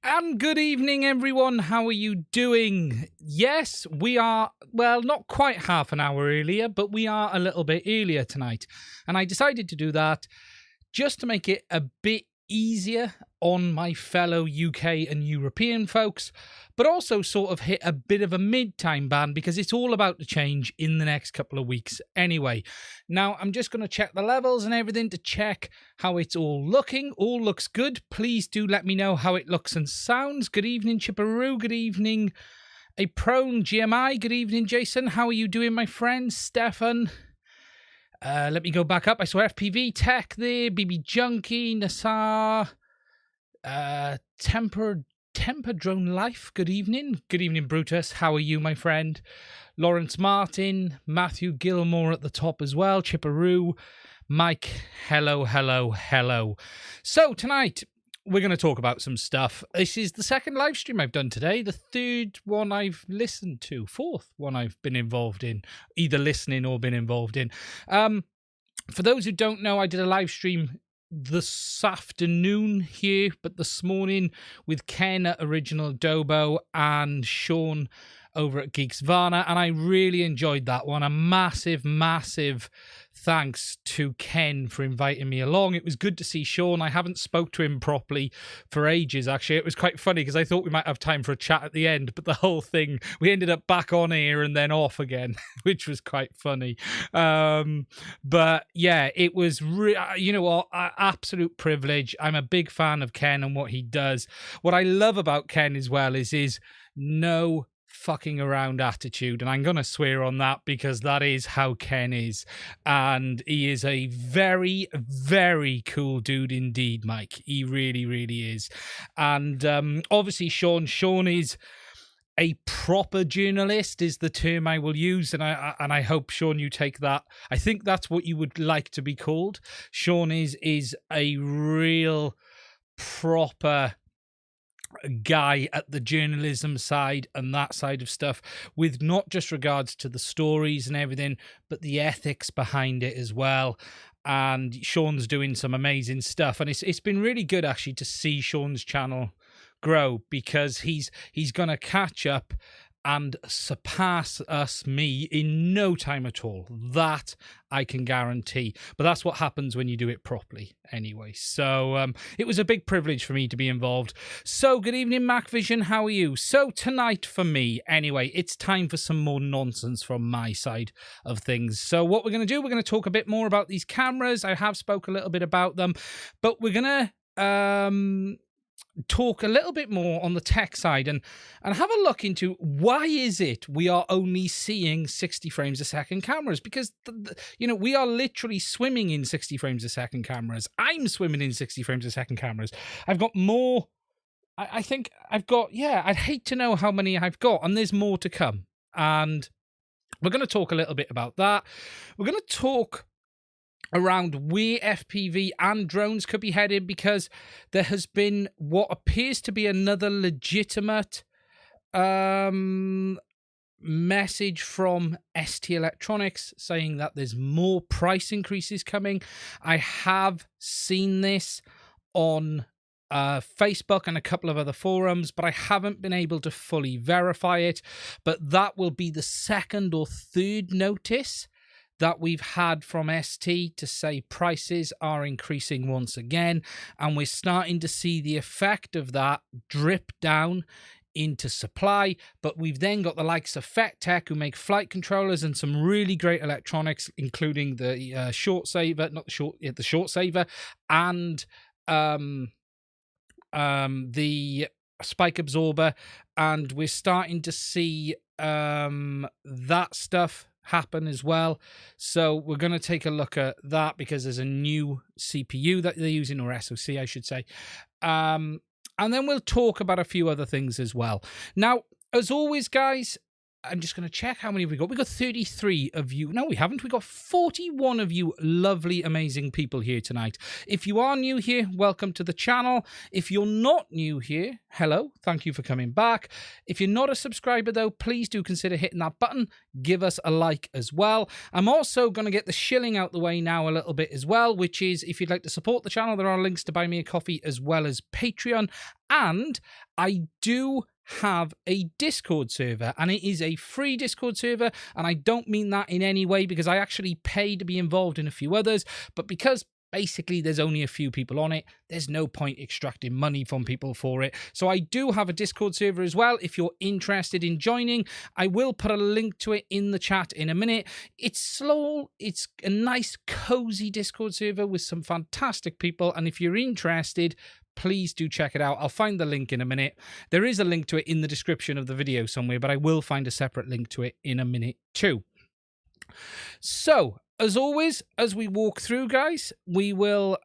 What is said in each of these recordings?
And good evening, everyone. How are you doing? Yes, we are, well, not quite half an hour earlier, but we are a little bit earlier tonight. And I decided to do that just to make it a bit easier on my fellow UK and European folks, but also sort of hit a bit of a mid-time ban because it's all about to change in the next couple of weeks anyway. Now, I'm just going to check the levels and everything to check how it's all looking. All looks good. Please do let me know how it looks and sounds. Good evening, Chipperoo. Good evening, A Prone GMI. Good evening, Jason. How are you doing, my friend? Stefan. Let me go back up. I saw FPV Tech there, BB Junkie, Nassar, Temper Drone Life. Good evening. Good evening, Brutus. How are you, my friend? Lawrence Martin, Matthew Gilmore at the top as well, Chipperoo, Mike, hello. So tonight, we're going to talk about some stuff. This is the second live stream I've done today, the third one I've listened to, fourth one I've been involved in, either listening or been involved in. For those who don't know, I did a live stream this afternoon here, but this morning with Ken at Original Dobo and Sean over at Geeks Varna, and I really enjoyed that one. A massive thanks to Ken for inviting me along. It was good to see Sean. I haven't spoke to him properly for ages, actually. It was quite funny because I thought we might have time for a chat at the end, but the whole thing, we ended up back on here and then off again, which was quite funny. But yeah, it was, you know what, absolute privilege. I'm a big fan of Ken and what he does. What I love about Ken as well is his no fucking around attitude, and I'm gonna swear on that because that is how Ken is, and he is a very cool dude indeed, Mike. He really is. And obviously Sean is a proper journalist is the term I will use, and I hope, Sean, you take that. I think that's what you would like to be called. Sean is a real proper guy at the journalism side and that side of stuff, with not just regards to the stories and everything, but the ethics behind it as well. And Sean's doing some amazing stuff, and it's been really good actually to see Sean's channel grow, because he's gonna catch up and surpass me in no time at all. That I can guarantee. But that's what happens when you do it properly anyway. So it was a big privilege for me to be involved. So good evening, MacVision. How are you? So tonight for me, anyway, it's time for some more nonsense from my side of things. So what we're going to do, we're going to talk a bit more about these cameras. I have spoke a little bit about them, but we're going to talk a little bit more on the tech side and have a look into why is it we are only seeing 60 frames a second cameras, because you know, we are literally swimming in 60 frames a second cameras. I'm swimming in 60 frames a second cameras. I've got more. I think I've got, yeah, I'd hate to know how many I've got, and there's more to come, and we're going to talk a little bit about that. We're going to talk around where FPV and drones could be headed, because there has been what appears to be another legitimate message from ST Electronics saying that there's more price increases coming. I have seen this on Facebook and a couple of other forums, but I haven't been able to fully verify it. But that will be the second or third notice that we've had from ST to say prices are increasing once again, and we're starting to see the effect of that drip down into supply. But we've then got the likes of Fettech, who make flight controllers and some really great electronics, including the short saver, the short saver, and the spike absorber, and we're starting to see that stuff happen as well. So we're going to take a look at that, because there's a new CPU that they're using, or SoC I should say, and then we'll talk about a few other things as well. Now, as always, guys, I'm just going to check how many we got. We got 33 of you. No, we haven't. We got 41 of you lovely, amazing people here tonight. If you are new here, welcome to the channel. If you're not new here, hello. Thank you for coming back. If you're not a subscriber, though, please do consider hitting that button. Give us a like as well. I'm also going to get the shilling out the way now a little bit as well, which is if you'd like to support the channel, there are links to buy me a coffee as well as Patreon. And I do have a Discord server, and it is a free Discord server, and I don't mean that in any way because I actually pay to be involved in a few others, but because basically there's only a few people on it, there's no point extracting money from people for it. So I do have a Discord server as well if you're interested in joining. I will put a link to it in the chat in a minute. It's slow, it's a nice cozy Discord server with some fantastic people, and if you're interested, please do check it out. I'll find the link in a minute. There is a link to it in the description of the video somewhere, but I will find a separate link to it in a minute too. So, as always, as we walk through, guys, we will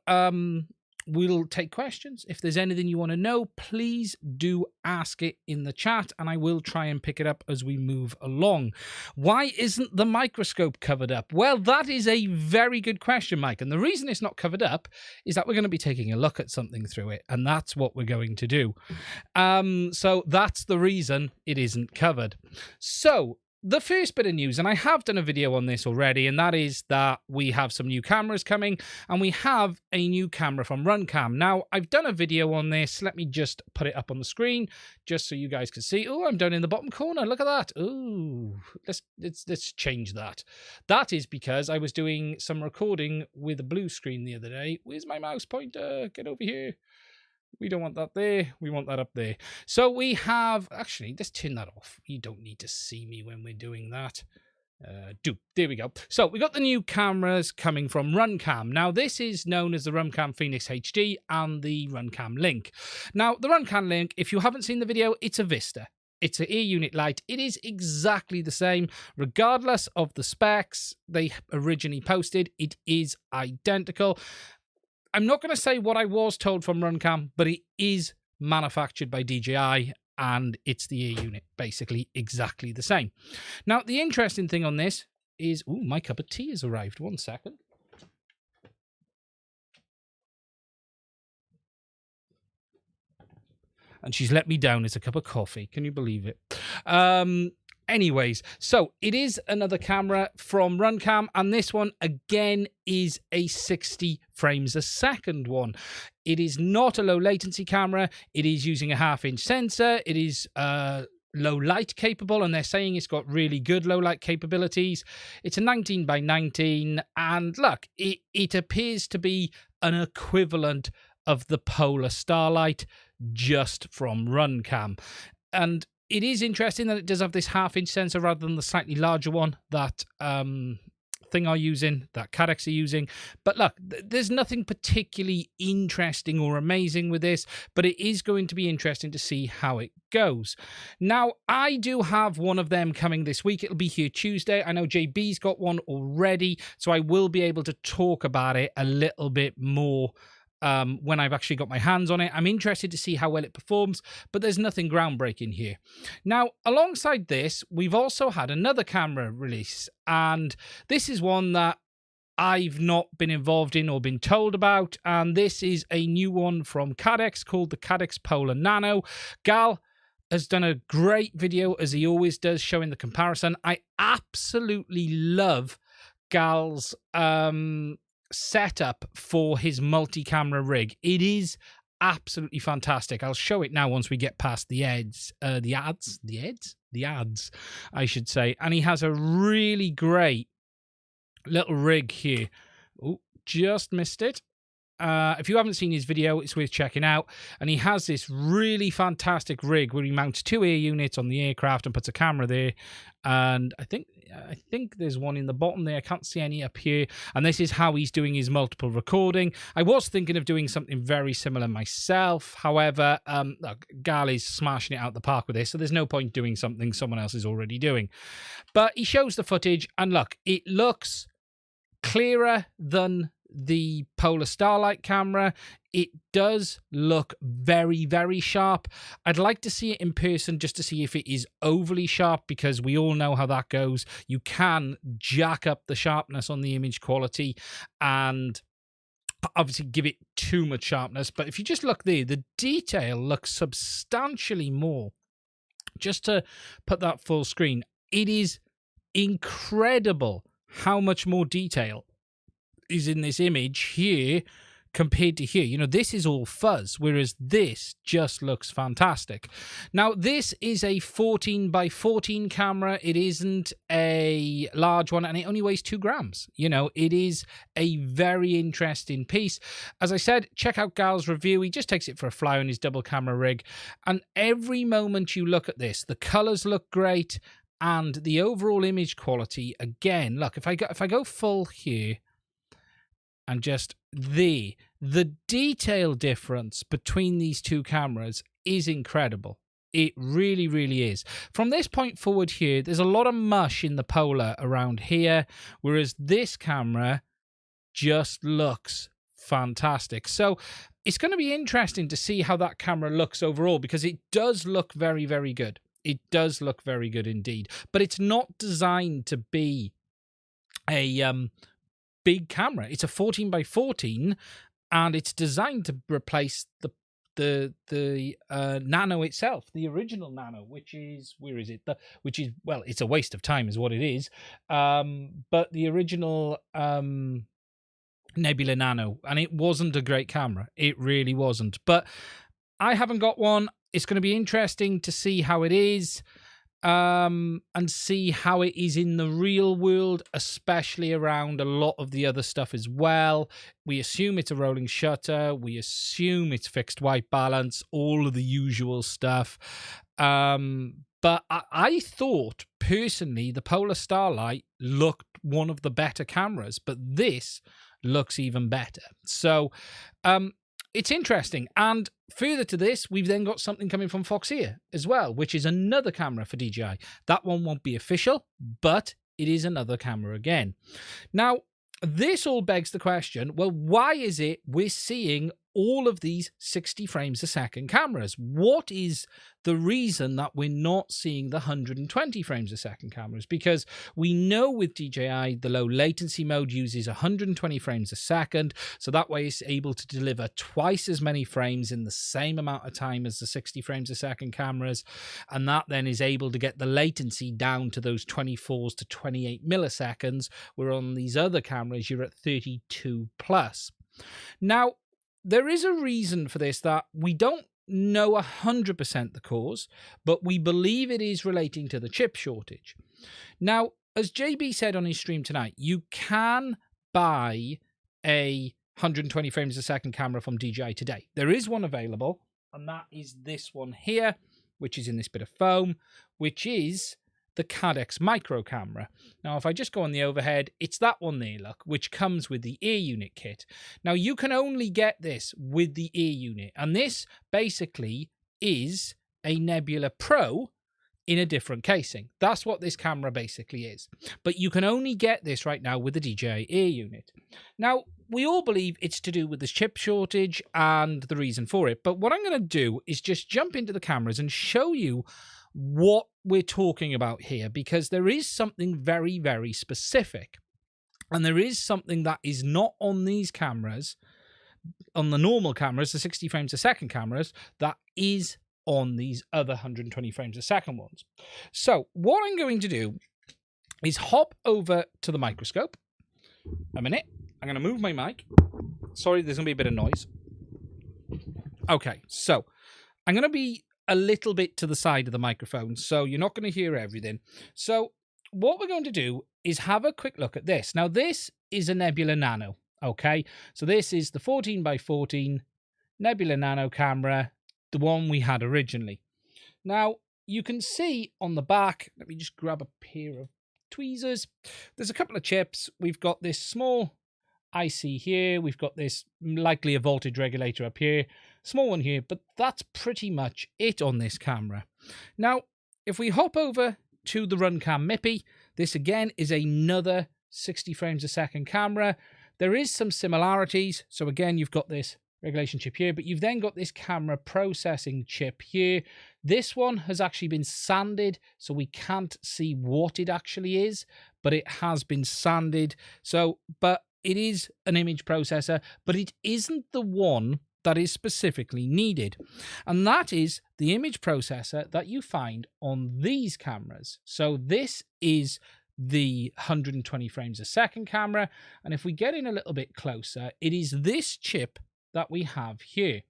we'll take questions. If there's anything you want to know, please do ask it in the chat, and I will try and pick it up as we move along. Why isn't the microscope covered up? Well, that is a very good question, Mike. And the reason it's not covered up is that we're going to be taking a look at something through it, and that's what we're going to do. So that's the reason it isn't covered. So the first bit of news, and I have done a video on this already, and that is that we have some new cameras coming, and we have a new camera from Runcam. Now, I've done a video on this. Let me just put it up on the screen, just so you guys can see. Oh, I'm down in the bottom corner. Look at that. Oh, let's change that. That is because I was doing some recording with a blue screen the other day. Where's my mouse pointer? Get over here. We don't want that there. We want that up there. So we have... Actually, let's turn that off. You don't need to see me when we're doing that. There we go. So we got the new cameras coming from Runcam. Now, this is known as the Runcam Phoenix HD and the Runcam Link. Now, the Runcam Link, if you haven't seen the video, it's a Vista. It's an ear unit light. It is exactly the same, regardless of the specs they originally posted. It is identical. I'm not going to say what I was told from Runcam, but it is manufactured by DJI, and it's the ear unit, basically exactly the same. Now, the interesting thing on this is... Ooh, my cup of tea has arrived. 1 second. And she's let me down. It's a cup of coffee. Can you believe it? Anyways, so it is another camera from Runcam, and this one again is a 60 frames a second one. It is not a low latency camera. It is using a 1/2-inch sensor. It is low light capable, and they're saying it's got really good low light capabilities. It's a 19 by 19, and look, it appears to be an equivalent of the Polar Starlight just from Runcam. And it is interesting that it does have this 1/2-inch sensor rather than the slightly larger one that Thing are using, that Cadex are using. But look, there's nothing particularly interesting or amazing with this, but it is going to be interesting to see how it goes. Now, I do have one of them coming this week. It'll be here Tuesday. I know JB's got one already, so I will be able to talk about it a little bit more when I've actually got my hands on it. I'm interested to see how well it performs, but there's nothing groundbreaking here. Now, alongside this, we've also had another camera release, and this is one that I've not been involved in or been told about, and this is a new one from Cadex called the Cadex Polar Nano. Gal has done a great video, as he always does, showing the comparison. I absolutely love Gal's setup for his multi-camera rig. It is absolutely fantastic. I'll show it now once we get past the ads, I should say. And he has a really great little rig here. Oh, just missed it. If you haven't seen his video, it's worth checking out. And he has this really fantastic rig where he mounts 2 air units on the aircraft and puts a camera there. And I think there's one in the bottom there. I can't see any up here. And this is how he's doing his multiple recording. I was thinking of doing something very similar myself. However, look, Gal is smashing it out the park with this, so there's no point doing something someone else is already doing. But he shows the footage, and look, it looks clearer than the Polar Starlight camera, it does look very, very sharp. I'd like to see it in person just to see if it is overly sharp, because we all know how that goes. You can jack up the sharpness on the image quality and obviously give it too much sharpness. But if you just look there, the detail looks substantially more. Just to put that full screen, it is incredible how much more detail is in this image here compared to here. You know, this is all fuzz, whereas this just looks fantastic. Now, this is a 14x14 camera. It isn't a large one, and it only weighs 2 grams. You know, it is a very interesting piece. As I said, check out Gal's review. He just takes it for a fly on his double camera rig. And every moment you look at this, the colors look great, and the overall image quality, again, look, if I go full here, and just the detail difference between these two cameras is incredible. It really, really is. From this point forward here, there's a lot of mush in the Polar around here, whereas this camera just looks fantastic. So it's going to be interesting to see how that camera looks overall, because it does look very, very good. It does look very good indeed. But it's not designed to be a big camera. It's a 14x14, and it's designed to replace the Nano itself, the original Nano, which is, where is it? Well, it's a waste of time is what it is. But the original Nebula Nano, and it wasn't a great camera. It really wasn't. But I haven't got one. It's going to be interesting to see how it is. And see how it is in the real world, especially around a lot of the other stuff as well. We assume it's a rolling shutter. We assume it's fixed white balance, all of the usual stuff. But I thought, personally, the Polar Starlight looked one of the better cameras, but this looks even better. So, it's interesting. And further to this, we've then got something coming from Foxeer as well, which is another camera for DJI. That one won't be official, but it is another camera again. Now, this all begs the question, well, why is it we're seeing all of these 60 frames a second cameras? What is the reason that we're not seeing the 120 frames a second cameras? Because we know with DJI, the low latency mode uses 120 frames a second. So that way it's able to deliver twice as many frames in the same amount of time as the 60 frames a second cameras. And that then is able to get the latency down to those 24s to 28 milliseconds, where on these other cameras, you're at 32 plus. Now, there is a reason for this that we don't know 100% the cause, but we believe it is relating to the chip shortage. Now, as JB said on his stream tonight, you can buy a 120 frames a second camera from DJI today. There is one available, and that is this one here, which is in this bit of foam, which is the Cadex micro camera. Now, if I just go on the overhead, it's that one there, look, which comes with the ear unit kit. Now, you can only get this with the ear unit, and this basically is a Nebula Pro in a different casing. That's what this camera basically is. But you can only get this right now with the DJI ear unit. Now, we all believe it's to do with the chip shortage and the reason for it. But what I'm going to do is just jump into the cameras and show you what we're talking about here, because there is something very, very specific. And there is something that is not on these cameras, on the normal cameras, the 60 frames a second cameras, that is on these other 120 frames a second ones. So what I'm going to do is hop over to the microscope. A minute. I'm going to move my mic. Sorry, there's going to be a bit of noise. Okay, so I'm going to be a little bit to the side of the microphone, so you're not going to hear everything. So what we're going to do is have a quick look at this. Now, this is a Nebula Nano, okay? So this is the 14x14 Nebula Nano camera, the one we had originally. Now, you can see on the back, let me just grab a pair of tweezers. There's a couple of chips. We've got this small IC here. We've got this, likely a voltage regulator up here. Small one here, but that's pretty much it on this camera. Now, if we hop over to the Runcam Mipi, this again is another 60 frames a second camera. There is some similarities. So again, you've got this regulation chip here, but you've then got this camera processing chip here. This one has actually been sanded, so we can't see what it actually is, but it has been sanded. So, but it is an image processor, but it isn't the one that is specifically needed. And that is the image processor that you find on these cameras. So this is the 120 frames a second camera. And if we get in a little bit closer, it is this chip that we have here.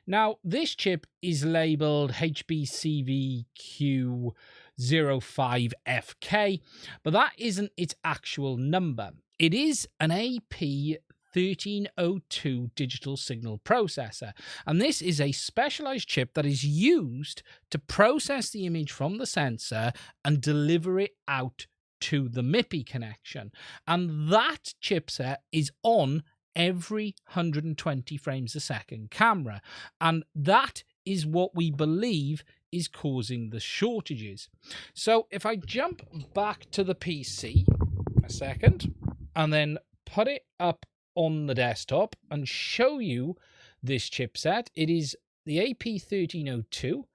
Now, this chip is labeled HBCVQ05FK, but that isn't its actual number. It is an AP1302 digital signal processor, and this is a specialized chip that is used to process the image from the sensor and deliver it out to the Mipi connection. And that chipset is on every 120 frames a second camera, and that is what we believe is causing the shortages. So if I jump back to the PC a second and then put it up on the desktop and show you this chipset, it is the AP1302,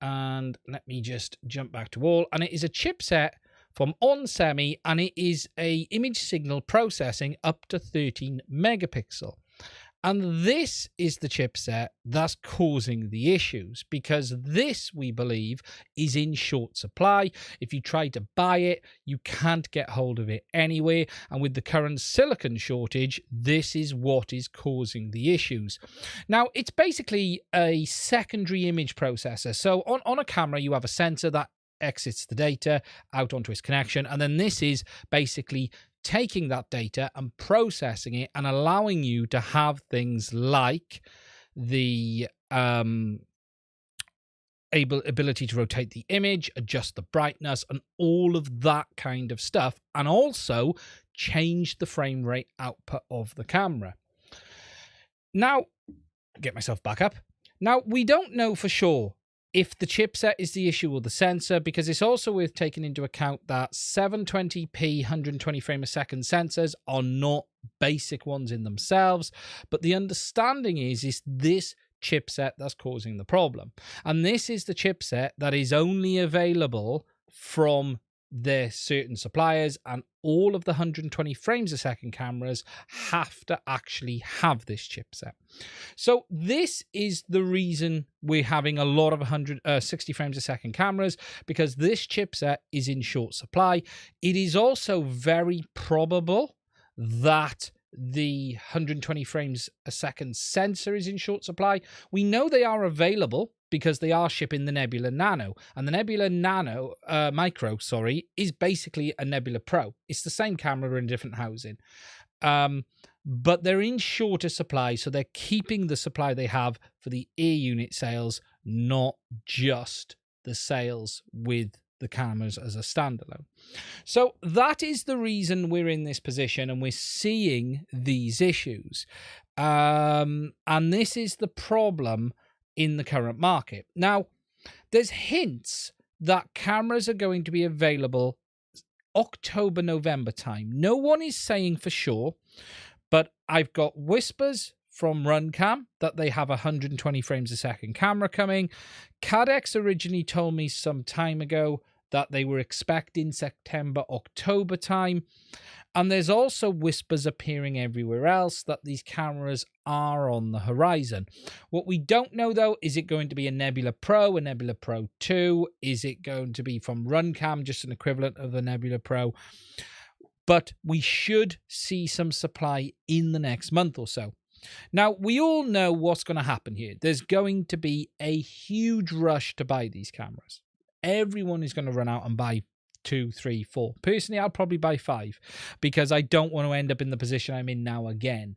and let me just jump back to all, and it is a chipset from onsemi, and it is a image signal processing up to 13 megapixel. And this is the chipset that's causing the issues, because this, we believe, is in short supply. If you try to buy it, you can't get hold of it anywhere. And with the current silicon shortage, this is what is causing the issues. Now, it's basically a secondary image processor. So on a camera, you have a sensor that exits the data out onto its connection, and then this is basically taking that data and processing it and allowing you to have things like the ability to rotate the image, adjust the brightness, and all of that kind of stuff, and also change the frame rate output of the camera. Now, get myself back up. Now, we don't know for sure if the chipset is the issue or the sensor, because it's also worth taking into account that 720p 120 frame a second sensors are not basic ones in themselves, but the understanding is this chipset that's causing the problem. And this is the chipset that is only available from their certain suppliers, and all of the 120 frames a second cameras have to actually have this chipset. So this is the reason we're having a lot of 60 frames a second cameras, because this chipset is in short supply. It is also very probable that the 120 frames a second sensor is in short supply. We know they are available because they are shipping the Nebula Nano, and the Nebula Nano Micro, is basically a Nebula Pro. It's the same camera in different housing, but they're in shorter supply, so they're keeping the supply they have for the air unit sales, not just the sales with the cameras as a standalone. So that is the reason we're in this position and we're seeing these issues. And this is the problem in the current market. Now, there's hints that cameras are going to be available October, November time. No one is saying for sure, but I've got whispers from Runcam that they have 120 frames a second camera coming. Cadex originally told me some time ago that they were expecting September, October time. And there's also whispers appearing everywhere else that these cameras are on the horizon. What we don't know, though, is it going to be a Nebula Pro, a Nebula Pro 2? Is it going to be from Runcam, just an equivalent of the Nebula Pro? But we should see some supply in the next month or so. Now, we all know what's going to happen here. There's going to be a huge rush to buy these cameras. Everyone is going to run out and buy 2, 3, 4. Personally, I'll probably buy 5 because I don't want to end up in the position I'm in now again.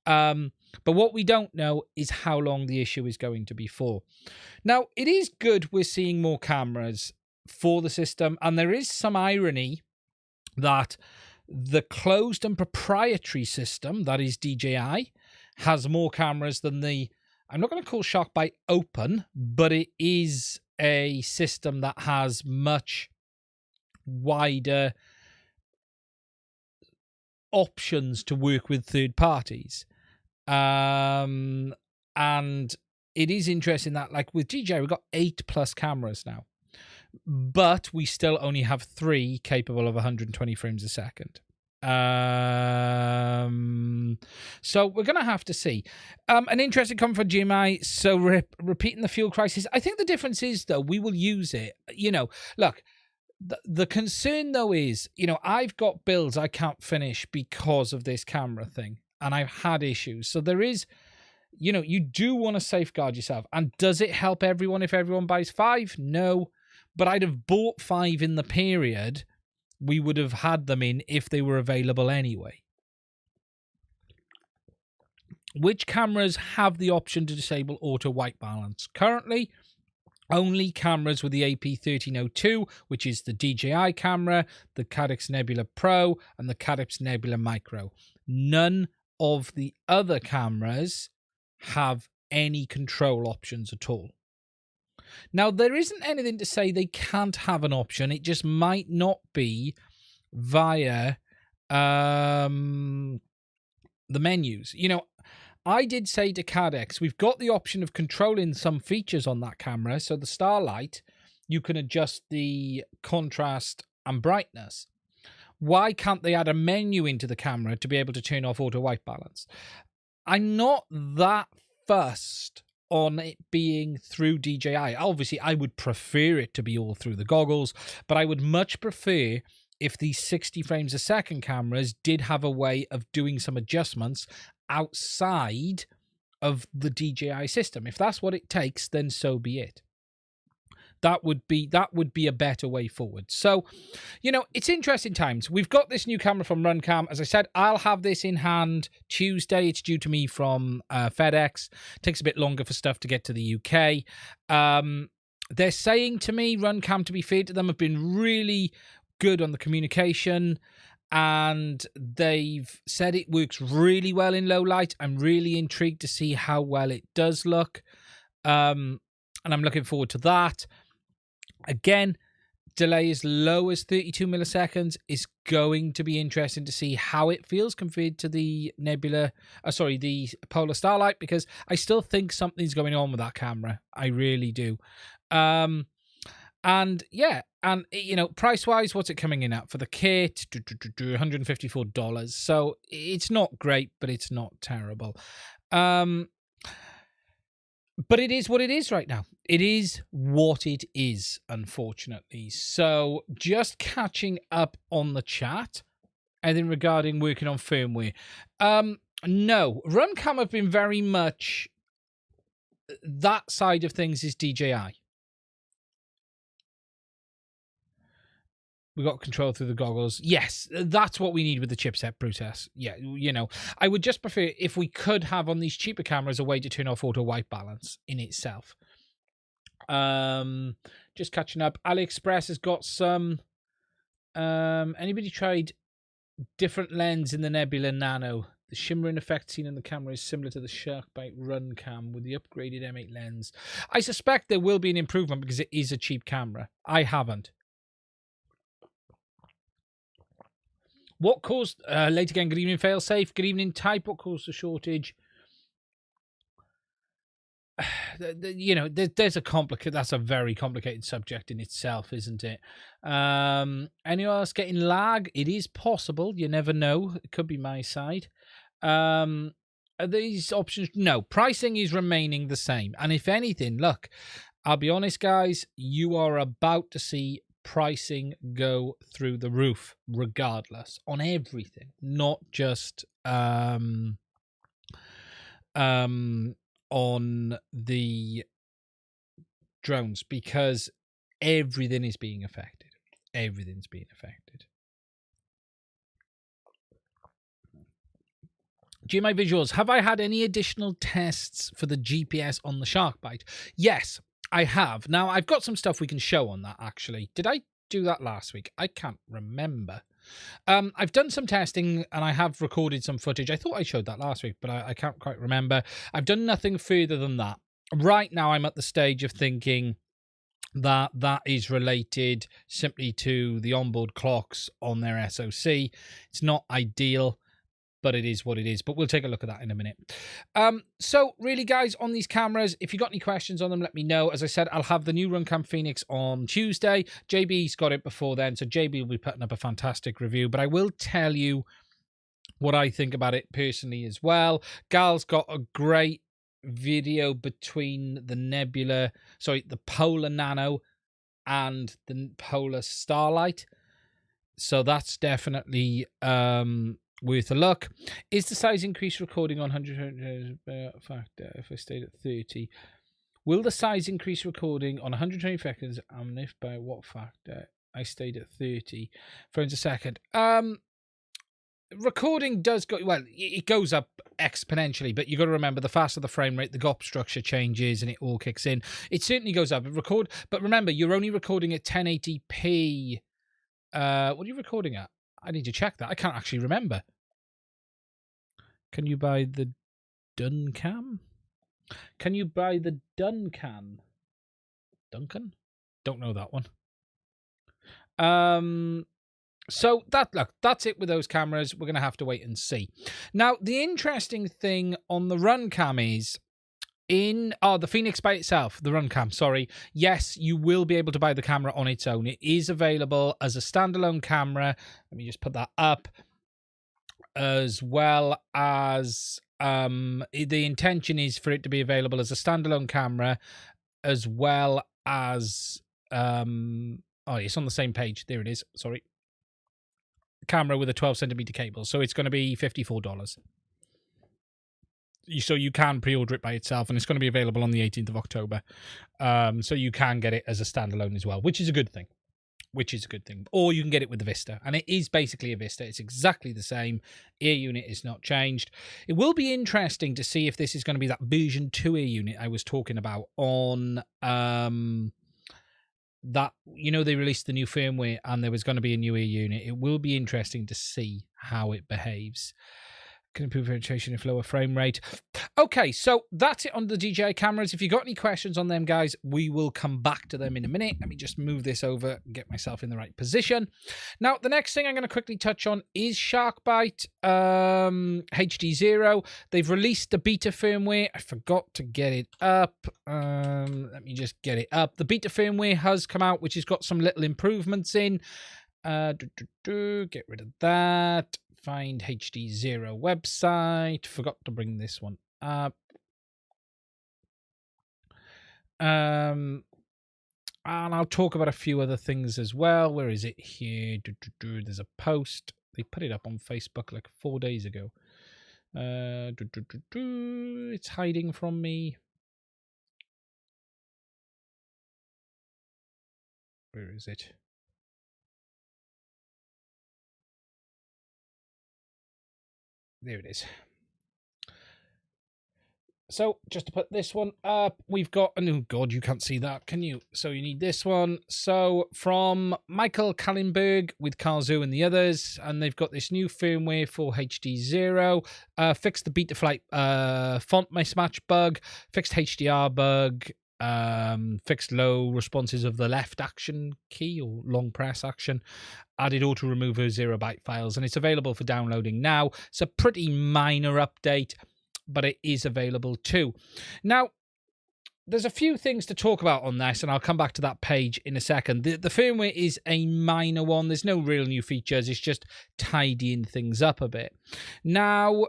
But what we don't know is how long the issue is going to be for. Now, it is good we're seeing more cameras for the system, and there is some irony that the closed and proprietary system, that is DJI, has more cameras than the, I'm not going to call Byte open, but it is a system that has much wider options to work with third parties. And it is interesting that, like with DJI, we've got 8+ cameras now, but we still only have 3 capable of 120 frames a second. So we're going to have to see. An interesting comment from DJI. So repeating the fuel crisis. I think the difference is, though, we will use it. You know, look, the concern, though, is, you know, I've got builds I can't finish because of this camera thing, and I've had issues. So there is, you know, you do want to safeguard yourself. And does it help everyone if everyone buys 5? No. But I'd have bought 5 in the period we would have had them in if they were available anyway. Which cameras have the option to disable auto white balance? Currently, only cameras with the AP1302, which is the DJI camera, the Caddx Nebula Pro, and the Caddx Nebula Micro. None of the other cameras have any control options at all. Now, there isn't anything to say they can't have an option. It just might not be via the menus. You know, I did say to Caddx, we've got the option of controlling some features on that camera. So the Starlight, you can adjust the contrast and brightness. Why can't they add a menu into the camera to be able to turn off auto white balance? I'm not that fussed on it being through DJI. Obviously, I would prefer it to be all through the goggles, but I would much prefer if these 60 frames a second cameras did have a way of doing some adjustments outside of the DJI system. If that's what it takes, then so be it. That would be a better way forward. So, you know, it's interesting times. We've got this new camera from Runcam. As I said, I'll have this in hand Tuesday. It's due to me from FedEx. It takes a bit longer for stuff to get to the UK. They're saying to me, Runcam, to be fair to them, have been really good on the communication, and they've said it works really well in low light. I'm really intrigued to see how well it does look. And I'm looking forward to that. Again, delay as low as 32 milliseconds is going to be interesting to see how it feels compared to the the Polar Starlight, because I still think something's going on with that camera. I really do. And yeah, and you know, price wise, what's it coming in at for the kit? $154. So it's not great, but it's not terrible. But it is what it is right now. It is what it is, unfortunately. So just catching up on the chat, and then regarding working on firmware. No, Runcam have been very much, that side of things is DJI. We got control through the goggles. Yes, that's what we need with the chipset, Brutus. Yeah, you know, I would just prefer if we could have on these cheaper cameras a way to turn off auto white balance in itself. Just catching up. AliExpress has got some. Anybody tried different lens in the Nebula Nano? The shimmering effect seen in the camera is similar to the Byte Runcam with the upgraded M8 lens. I suspect there will be an improvement because it is a cheap camera. I haven't. What caused, late again, good evening, failsafe, good evening, type, what caused the shortage? You know, there's a that's a very complicated subject in itself, isn't it? Anyone else getting lag? It is possible, you never know. It could be my side. Are these options? No, pricing is remaining the same. And if anything, look, I'll be honest, guys, you are about to see pricing go through the roof regardless on everything, not just on the drones, because everything is being affected. Everything's being affected. GMI visuals, have I had any additional tests for the GPS on the Byte? Yes, I have. Now, I've got some stuff we can show on that, actually. Did I do that last week? I can't remember. I've done some testing, and I have recorded some footage. I thought I showed that last week, but I can't quite remember. I've done nothing further than that. Right now, I'm at the stage of thinking, that is related simply to the onboard clocks on their SoC. It's not ideal, but it is what it is. But we'll take a look at that in a minute. So really, guys, on these cameras, if you got any questions on them, let me know. As I said, I'll have the new Runcam Phoenix on Tuesday. JB's got it before then, so JB will be putting up a fantastic review. But I will tell you what I think about it personally as well. Gal's got a great video between the Polar Nano and the Polar Starlight. So that's definitely worth a look. Is the size increase recording on 100 factor if I stayed at 30? Will the size increase recording on 120 seconds and if by what factor I stayed at 30 frames a second? Recording does go, well, it goes up exponentially, but you got to remember, the faster the frame rate, the GOP structure changes and it all kicks in. It certainly goes up. But remember, you're only recording at 1080p. What are you recording at? I need to check that. I can't actually remember. Can you buy the Duncam? Can you buy the Duncam? Duncan? Don't know that one. So that's it with those cameras. We're going to have to wait and see. Now, the interesting thing on the Runcam is the Phoenix by itself, the Runcam, sorry. Yes, you will be able to buy the camera on its own. It is available as a standalone camera. Let me just put that up. As well as the intention is for it to be available as a standalone camera, as well as it's on the same page. There it is. Sorry. Camera with a 12cm cable. So it's going to be $54. So you can pre-order it by itself, and it's going to be available on the 18th of October. So you can get it as a standalone as well, which is a good thing. Or you can get it with the Vista, and it is basically a Vista. It's exactly the same. Ear unit is not changed. It will be interesting to see if this is going to be that version 2 ear unit I was talking about on that, they released the new firmware and there was going to be a new ear unit. It will be interesting to see how it behaves. Can improve penetration if lower frame rate. Okay, so that's it on the DJI cameras. If you got any questions on them, guys, we will come back to them in a minute. Let me just move this over and get myself in the right position. Now, the next thing I'm going to quickly touch on is Byte HD0. They've released the beta firmware. I forgot to get it up. Let me just get it up. The beta firmware has come out, which has got some little improvements in. Get rid of that. Find HD0 website. Forgot to bring this one up. And I'll talk about a few other things as well. Where is it here? There's a post. They put it up on Facebook like 4 days ago. It's hiding from me. Where is it? There it is. So just to put this one up, we've got, oh God, you can't see that, can you? So you need this one. So from Michael Kallenberg with Kazu and the others, and they've got this new firmware for HD0, fixed the Betaflight font mismatch bug, fixed HDR bug, fixed low responses of the left action key or long press action, added auto remover 0 byte files, and it's available for downloading now. It's a pretty minor update, but it is available too. Now, there's a few things to talk about on this, and I'll come back to that page in a second. The firmware is a minor one. There's no real new features. It's just tidying things up a bit. Now,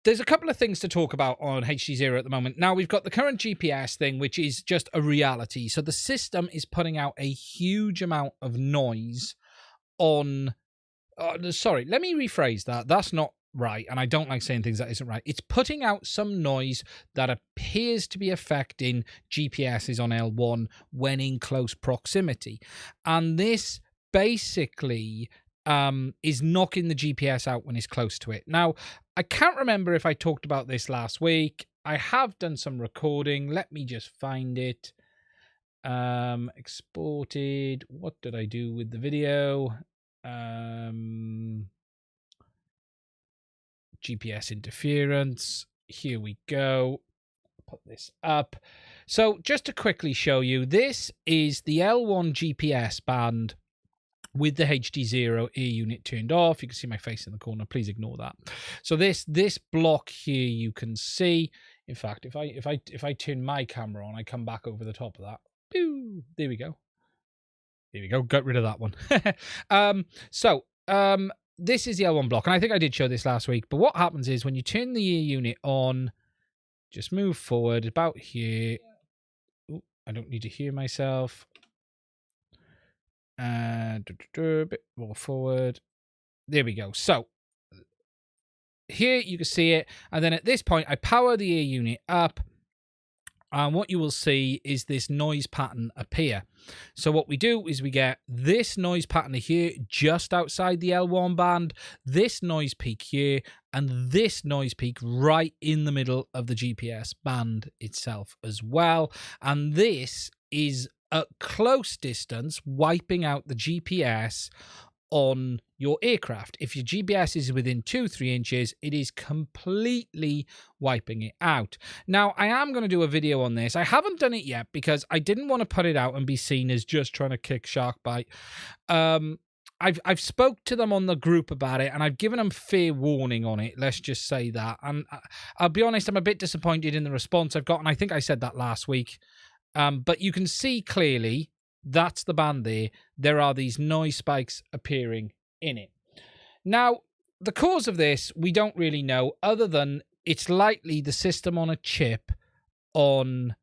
there's a couple of things to talk about on HD0 at the moment. Now, we've got the current GPS thing, which is just a reality. So the system is putting out a huge amount of noise on... sorry, let me rephrase that. That's not right, and I don't like saying things that isn't right. It's putting out some noise that appears to be affecting GPSs on L1 when in close proximity. And this basically is knocking the GPS out when it's close to it. Now, I can't remember if I talked about this last week. I have done some recording. Let me just find it. Exported. What did I do with the video? GPS interference. Here we go. put this up. So just to quickly show you, this is the L1 GPS band with the HD0 ear unit turned off. You can see my face in the corner. Please ignore that. So this block here, you can see. In fact, if I turn my camera on, I come back over the top of that. There we go. There we go. Got rid of that one. This is the L1 block, and I think I did show this last week. But what happens is when you turn the ear unit on, just move forward about here. Ooh, I don't need to hear myself. A bit more forward. There we go. So here you can see it, and then at this point I power the ear unit up, and what you will see is this noise pattern appear. So what we do is we get this noise pattern here just outside the L1 band, this noise peak here, and this noise peak right in the middle of the GPS band itself as well. And this is at close distance wiping out the GPS on your aircraft. If your GPS is within 2-3 inches, it is completely wiping it out. Now, I am going to do a video on this. I haven't done it yet because I didn't want to put it out and be seen as just trying to kick Sharkbite. I've spoke to them on the group about it, and I've given them fair warning on it. Let's just say that. And I'll be honest, I'm a bit disappointed in the response I've got, and I think I said that last week. But you can see clearly that's the band there. There are these noise spikes appearing in it. Now, the cause of this, we don't really know, other than it's likely the system on a chip on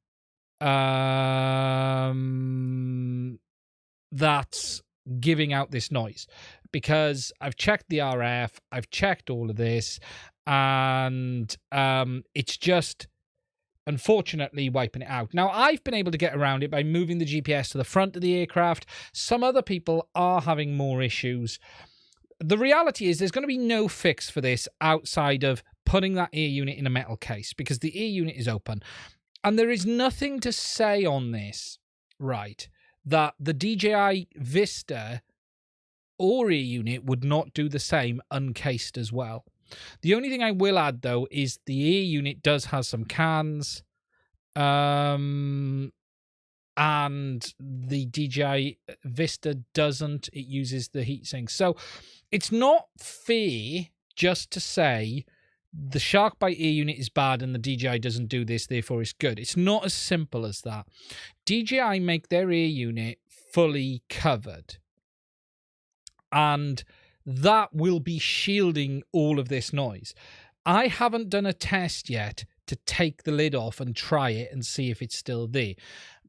that's giving out this noise. Because I've checked the RF, I've checked all of this, and it's just unfortunately wiping it out. Now, I've been able to get around it by moving the GPS to the front of the aircraft. Some other people are having more issues. The reality is there's going to be no fix for this outside of putting that ear unit in a metal case, because the ear unit is open. And there is nothing to say on this, right, that the DJI Vista or ear unit would not do the same uncased as well. The only thing I will add, though, is the ear unit does have some cans, and the DJI Vista doesn't. It uses the heatsink. So it's not fair just to say the Sharkbite ear unit is bad and the DJI doesn't do this, therefore it's good. It's not as simple as that. DJI make their ear unit fully covered, and that will be shielding all of this noise. I haven't done a test yet to take the lid off and try it and see if it's still there.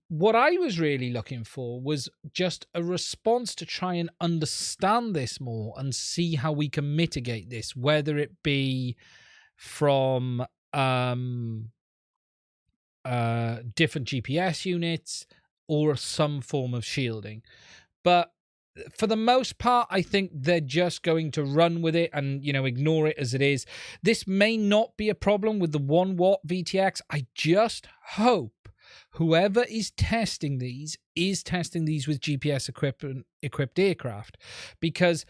What I was really looking for was just a response to try and understand this more and see how we can mitigate this, whether it be from different GPS units or some form of shielding. But for the most part, I think they're just going to run with it and, you know, ignore it as it is. This may not be a problem with the 1 watt VTX. I just hope whoever is testing these is testing these with GPS equipped aircraft. Because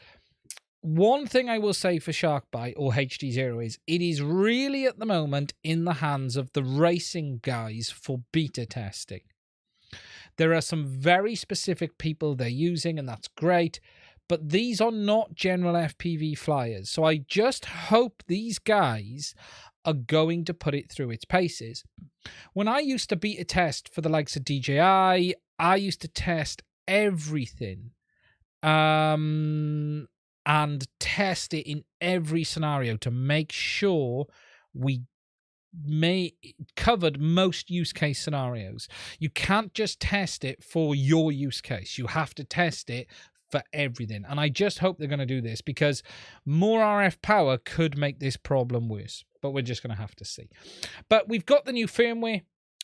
one thing I will say for Sharkbite or HD0 is it is really at the moment in the hands of the racing guys for beta testing. There are some very specific people they're using, and that's great, but these are not general FPV flyers. So I just hope these guys are going to put it through its paces. When I used to beta test for the likes of DJI, I used to test everything and test it in every scenario to make sure we covered most use case scenarios. You can't just test it for your use case. You have to test it for everything. And I just hope they're going to do this, because more RF power could make this problem worse. But we're just going to have to see. But we've got the new firmware.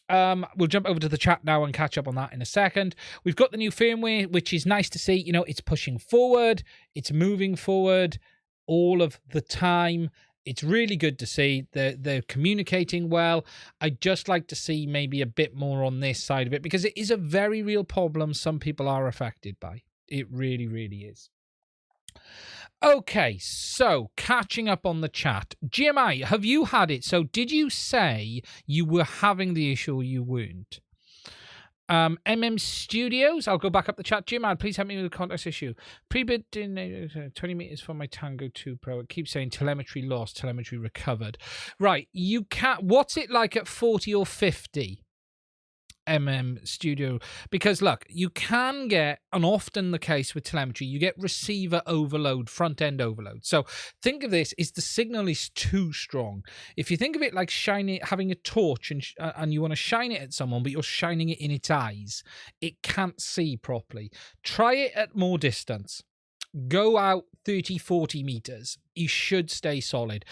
We'll jump over to the chat now and catch up on that in a second. We've got the new firmware, which is nice to see. You know, it's pushing forward. It's moving forward all of the time. It's really good to see. They're communicating well. I'd just like to see maybe a bit more on this side of it, because it is a very real problem some people are affected by. It really, really is. Okay, so catching up on the chat. GMI, have you had it? So did you say you were having the issue or you weren't? MM Studios, I'll go back up the chat. GMI, please help me with the context issue. Pre-bid in 20 meters for my Tango 2 Pro. It keeps saying telemetry lost, telemetry recovered. Right, you can't. What's it like at 40 or 50? Studio, because look, you can get, and often the case with telemetry, you get receiver overload, front end overload. So think of this is the signal is too strong. If you think of it like having a torch and you want to shine it at someone, but you're shining it in its eyes, it can't see properly. Try it at more distance. Go out 30, 40 meters. You should stay solid.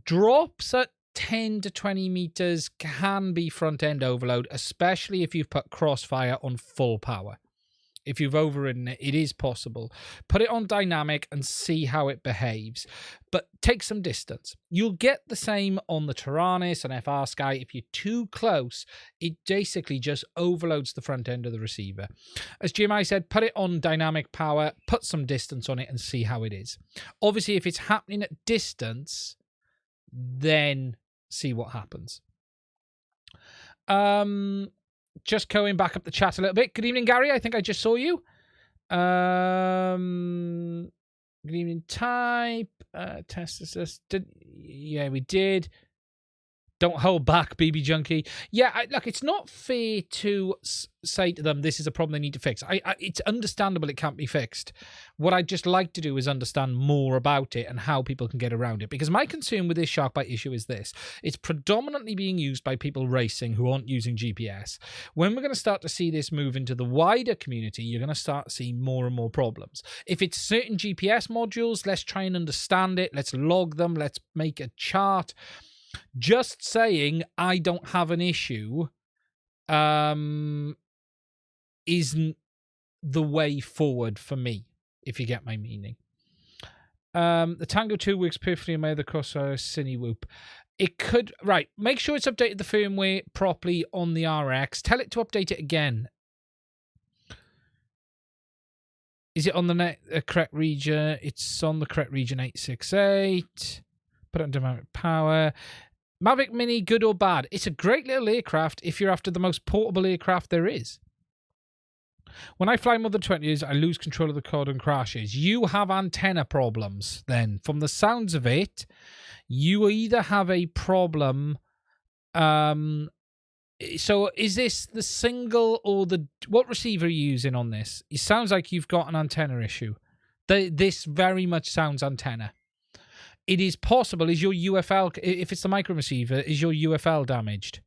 Drops at 10 to 20 meters can be front end overload, especially if you've put Crossfire on full power. If you've overridden it, it is possible. Put it on dynamic and see how it behaves, but take some distance. You'll get the same on the Taranis and FR Sky. If you're too close, it basically just overloads the front end of the receiver. As GMI said, put it on dynamic power, put some distance on it and see how it is. Obviously, if it's happening at distance, then see what happens. Just going back up the chat a little bit. Good evening, Gary. I think I just saw you. Good evening, Type. Test assist. Yeah, we did. Don't hold back, BB Junkie. Yeah, look, it's not fair to say to them, this is a problem they need to fix. It's understandable it can't be fixed. What I'd just like to do is understand more about it and how people can get around it. Because my concern with this SharkBite issue is this. It's predominantly being used by people racing who aren't using GPS. When we're going to start to see this move into the wider community, you're going to start seeing more and more problems. If it's certain GPS modules, let's try and understand it. Let's log them. Let's make a chart. Just saying I don't have an issue isn't the way forward for me, if you get my meaning. The Tango 2 works perfectly on my other Crossfire Cine Whoop. It could, right, make sure it's updated the firmware properly on the RX. Tell it to update it again. Is it on the correct region? It's on the correct region 868. Put it on dynamic power. Mavic Mini, good or bad? It's a great little aircraft if you're after the most portable aircraft there is. When I fly more than 20 years, I lose control of the quad and crashes. You have antenna problems then. From the sounds of it, you either have a problem. So is this the single or the... What receiver are you using on this? It sounds like you've got an antenna issue. This very much sounds antenna. It is possible, is your UFL, if it's the micro receiver, is your UFL damaged?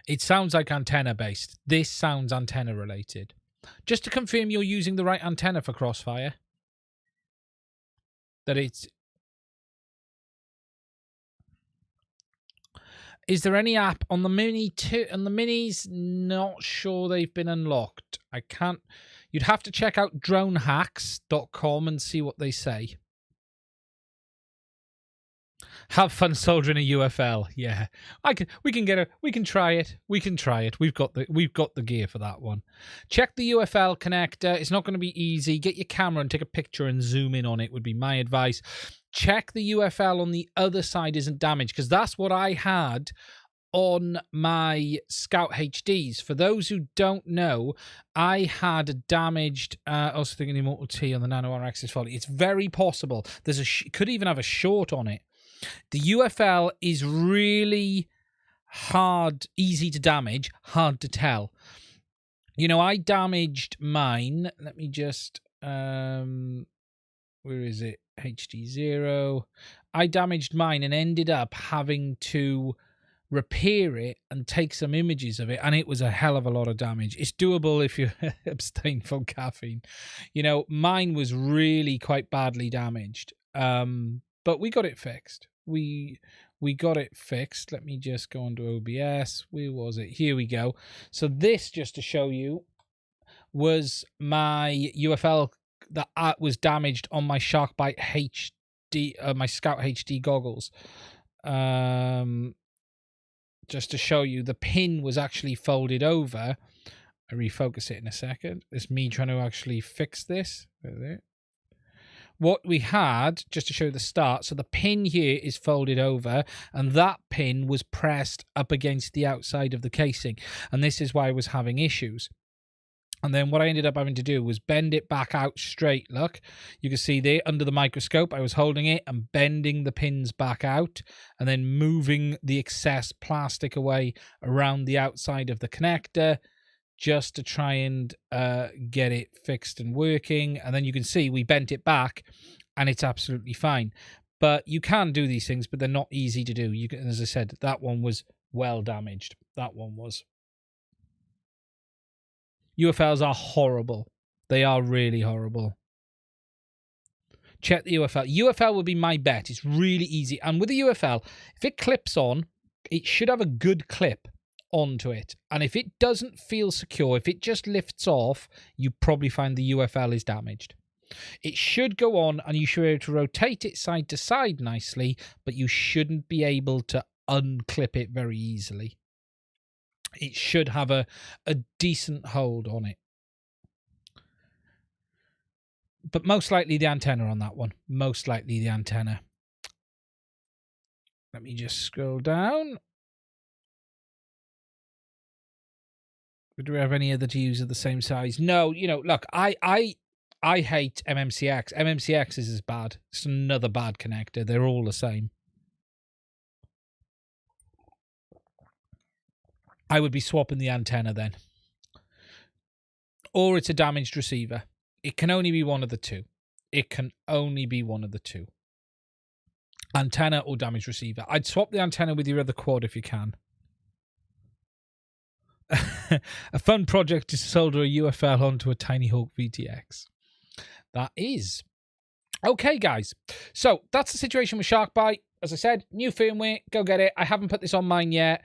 It sounds like antenna based. This sounds antenna related. Just to confirm you're using the right antenna for Crossfire. That it's... Is there any app on the Mini 2 and the Minis? Not sure they've been unlocked. I can't. You'd have to check out dronehacks.com and see what they say. Have fun soldering a UFL. Yeah, we can try it. We can try it. We've got the gear for that one. Check the UFL connector. It's not going to be easy. Get your camera and take a picture and zoom in on it would be my advice. Check the UFL on the other side isn't damaged, because that's what I had on my Scout HDs. For those who don't know, I had a damaged, also thinking Immortal T on the Nano RX is faulty. It's very possible. Could even have a short on it. The UFL is really hard, easy to damage, hard to tell. You know, I damaged mine. Let me just, where is it? HD0. I damaged mine and ended up having to repair it and take some images of it, and it was a hell of a lot of damage. It's doable if you abstain from caffeine. You know, mine was really quite badly damaged, but we got it fixed. We got it fixed. Let me just go onto OBS. Where was it? Here we go. So this, just to show you, was my UFL that was damaged on my SharkBite HD, my Scout HD goggles. just to show you, the pin was actually folded over. I refocus it in a second. It's me trying to actually fix this. What we had, just to show the start, so the pin here is folded over, and that pin was pressed up against the outside of the casing, and this is why I was having issues. And then what I ended up having to do was bend it back out straight. Look, you can see there under the microscope, I was holding it and bending the pins back out and then moving the excess plastic away around the outside of the connector just to try and get it fixed and working. And then you can see we bent it back and it's absolutely fine. But you can do these things, but they're not easy to do. You can, as I said, that one was well damaged. That one was. UFLs are horrible. They are really horrible. Check the UFL. UFL would be my bet. It's really easy. And with the UFL, if it clips on, it should have a good clip onto it. And if it doesn't feel secure, if it just lifts off, you probably find the UFL is damaged. It should go on and you should be able to rotate it side to side nicely, but you shouldn't be able to unclip it very easily. It should have a decent hold on it. But most likely the antenna on that one. Most likely the antenna. Let me just scroll down. Do we have any other to use of the same size? No, you know, look, I hate MMCX. MMCX is bad. It's another bad connector. They're all the same. I would be swapping the antenna then. Or it's a damaged receiver. It can only be one of the two. It can only be one of the two. Antenna or damaged receiver. I'd swap the antenna with your other quad if you can. A fun project to solder a UFL onto a Tiny Hawk VTX. That is. Okay, guys. So that's the situation with Byte. As I said, new firmware. Go get it. I haven't put this on mine yet.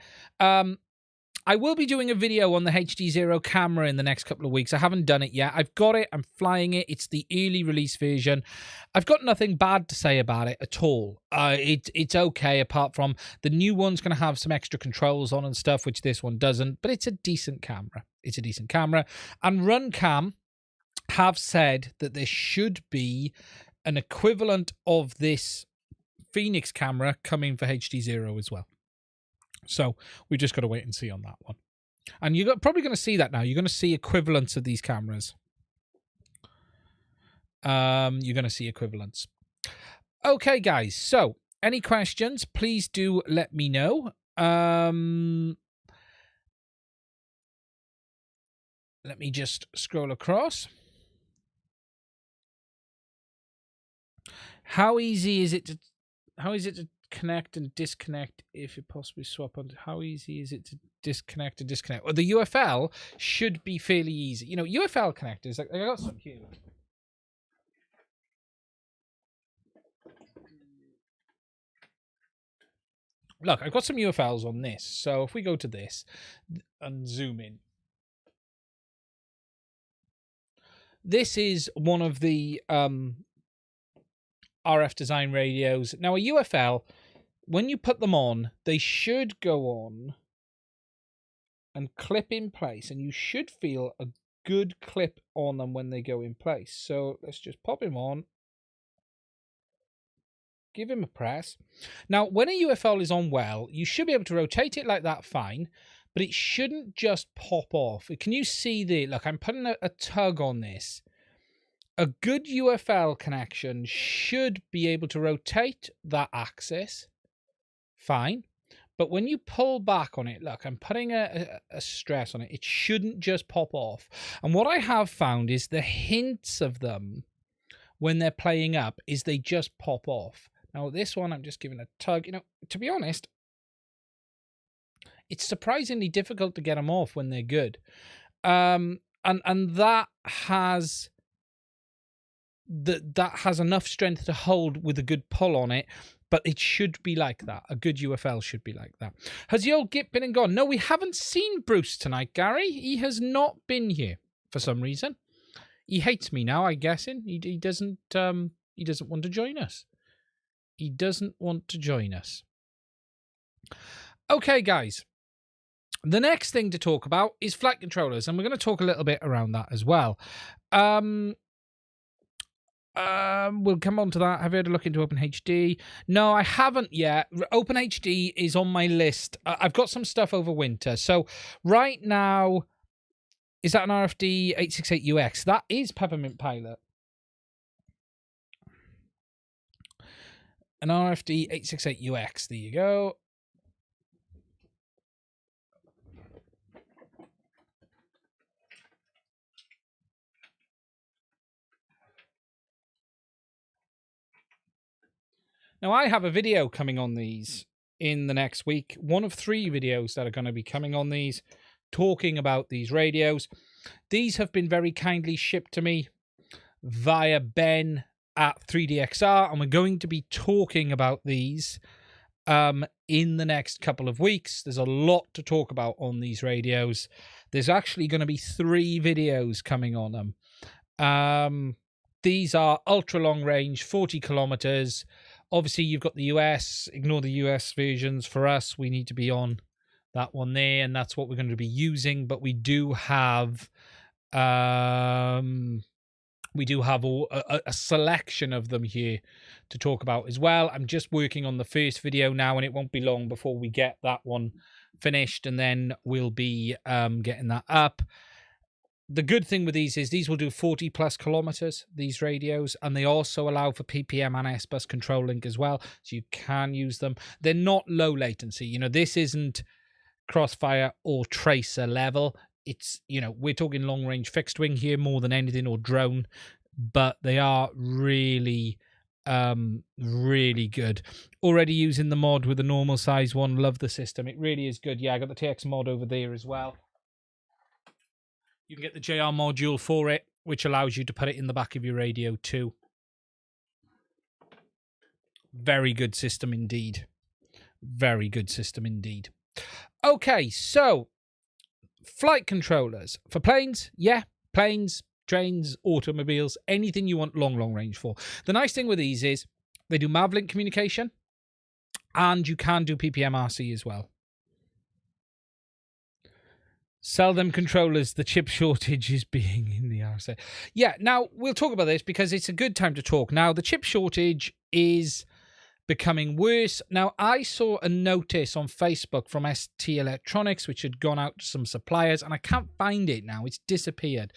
I will be doing a video on the HD0 camera in the next couple of weeks. I haven't done it yet. I've got it. I'm flying it. It's the early release version. I've got nothing bad to say about it at all. It's okay, apart from the new one's going to have some extra controls on and stuff, which this one doesn't. But it's a decent camera. It's a decent camera. And Runcam have said that there should be an equivalent of this Phoenix camera coming for HD0 as well. So we've just got to wait and see on that one. And you're probably going to see that now. You're going to see equivalents of these cameras. You're going to see equivalents. Okay, guys. So any questions, please do let me know. Let me just scroll across. How easy is it to connect and disconnect if you possibly swap on? How easy is it to disconnect and disconnect? Well, the UFL should be fairly easy. You know, UFL connectors, I got some here. Look, I've got some UFLs on this. So if we go to this and zoom in. This is one of the RF design radios. Now, a UFL, when you put them on, they should go on and clip in place, and you should feel a good clip on them when they go in place. So let's just pop him on, give him a press. Now, when a UFL is on well, you should be able to rotate it like that fine, but it shouldn't just pop off. Can you see the, look, I'm putting a tug on this. A good UFL connection should be able to rotate that axis fine, but when you pull back on it, look, I'm putting a stress on it. It shouldn't just pop off. And what I have found is the hints of them when they're playing up is they just pop off. Now, this one, I'm just giving a tug. You know, to be honest, it's surprisingly difficult to get them off when they're good. And that has enough strength to hold with a good pull on it, but it should be like that. A good UFL should be like that. Has the old Git been and gone? No, we haven't seen Bruce tonight, Gary. He has not been here for some reason. He hates me now, I'm guessing. He doesn't want to join us. He doesn't want to join us. Okay, guys. The next thing to talk about is flight controllers, and we're going to talk a little bit around that as well. We'll come on to that. Have you had a look into OpenHD? No, I haven't yet. OpenHD is on my list. I've got some stuff over winter. So right now, is that an RFD 868UX? That is Peppermint Pilot. An RFD 868UX. There you go. Now, I have a video coming on these in the next week. One of 3 videos that are going to be coming on these, talking about these radios. These have been very kindly shipped to me via Ben at 3DXR, and we're going to be talking about these in the next couple of weeks. There's a lot to talk about on these radios. There's actually going to be 3 videos coming on them. These are ultra long range, 40 kilometers. Obviously, you've got the US. Ignore the US versions. For us, we need to be on that one there, and that's what we're going to be using. But we do have a selection of them here to talk about as well. I'm just working on the first video now, and it won't be long before we get that one finished, and then we'll be getting that up. The good thing with these is these will do 40 plus kilometers, these radios, and they also allow for PPM and S-Bus control link as well, so you can use them. They're not low latency. You know, this isn't Crossfire or Tracer level. It's, you know, we're talking long range fixed wing here more than anything, or drone, but they are really, really good. Already using the mod with the normal size one. Love the system. It really is good. Yeah, I got the TX mod over there as well. You can get the JR module for it, which allows you to put it in the back of your radio too. Very good system indeed. Very good system indeed. Okay, so flight controllers for planes. Yeah, planes, trains, automobiles, anything you want long range for. The nice thing with these is they do Mavlink communication, and you can do PPM-RC as well. Sell them controllers. The chip shortage is being in the RSA. Yeah, now we'll talk about this because it's a good time to talk. Now, the chip shortage is becoming worse. Now, I saw a notice on Facebook from ST Electronics, which had gone out to some suppliers, and I can't find it now. It's disappeared.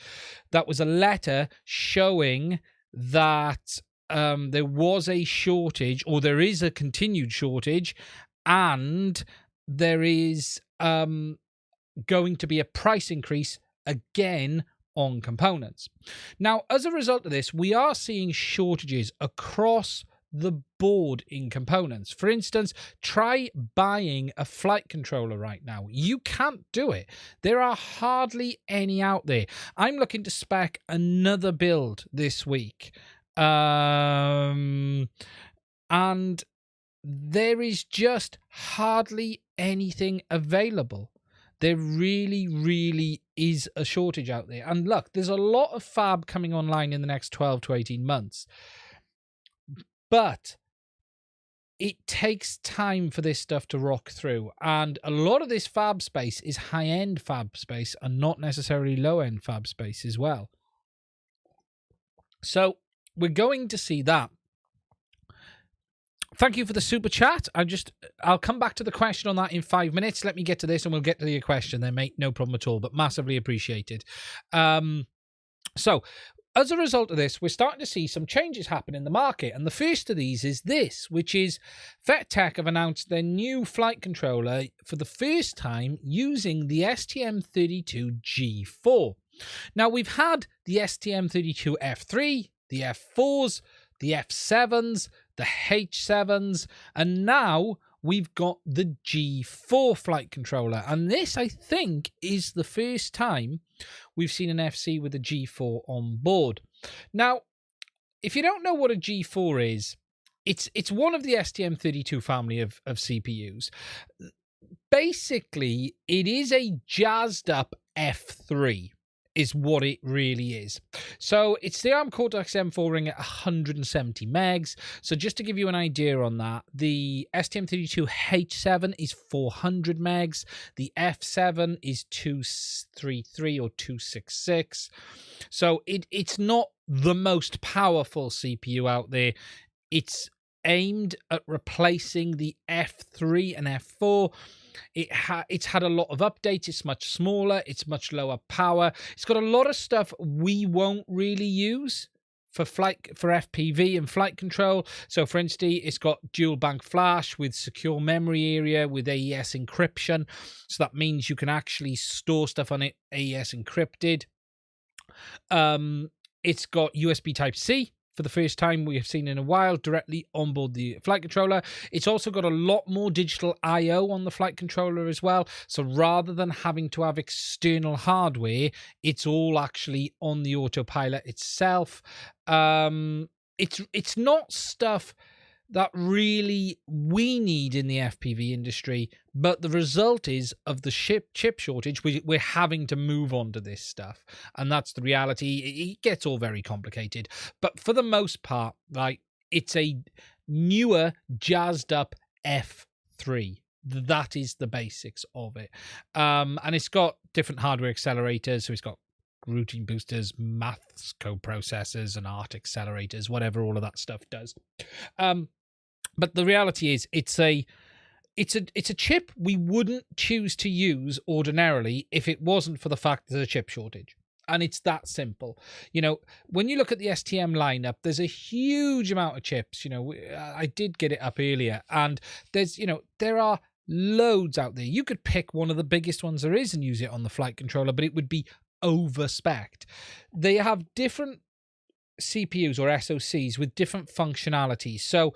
That was a letter showing that there was a shortage, or there is a continued shortage, and there is going to be a price increase again on components. Now, as a result of this, we are seeing shortages across the board in components. For instance, try buying a flight controller right now. You can't do it. There are hardly any out there. I'm looking to spec another build this week. And there is just hardly anything available. There really, really is a shortage out there. And look, there's a lot of fab coming online in the next 12 to 18 months. But it takes time for this stuff to rock through. And a lot of this fab space is high-end fab space and not necessarily low-end fab space as well. So we're going to see that. Thank you for the super chat. I'll come back to the question on that in 5 minutes. Let me get to this and we'll get to your question then, mate. No problem at all, but massively appreciated. So as a result of this, we're starting to see some changes happen in the market. And the first of these is this, which is Fettech have announced their new flight controller for the first time using the STM32G4. Now, we've had the STM32F3, the F4s, the F7s, the H7s, and now we've got the G4 flight controller. And this, I think, is the first time we've seen an FC with a G4 on board. Now, if you don't know what a G4 is, it's one of the STM32 family of CPUs. Basically, it is a jazzed up F3. is what it really is. So it's the ARM Cortex-M4 ring at 170 megs. So just to give you an idea on that, the STM32H7 is 400 megs. The F7 is 233 or 266. So it's not the most powerful CPU out there. It's aimed at replacing the F3 and F4. It's had a lot of updates. It's much smaller. It's much lower power. It's got a lot of stuff we won't really use for FPV and flight control. So, for instance, it's got dual bank flash with secure memory area with AES encryption. So that means you can actually store stuff on it AES encrypted. It's got USB Type-C. For the first time we have seen in a while, directly onboard the flight controller. It's also got a lot more digital I/O on the flight controller as well. So rather than having to have external hardware, it's all actually on the autopilot itself. It's not stuff that really we need in the FPV industry, but the result is of the chip shortage, we're having to move on to this stuff, and that's the reality. It gets all very complicated, but for the most part, like, it's a newer, jazzed up F3. That is the basics of it, and it's got different hardware accelerators. So it's got routine boosters, maths coprocessors, and art accelerators, whatever all of that stuff does. But the reality is, it's a chip we wouldn't choose to use ordinarily if it wasn't for the fact there's a chip shortage. And it's that simple. You know, when you look at the STM lineup, there's a huge amount of chips. You know, I did get it up earlier, and there are loads out there. You could pick one of the biggest ones there is and use it on the flight controller, but it would be over-spec'd. They have different CPUs or SoCs with different functionalities. So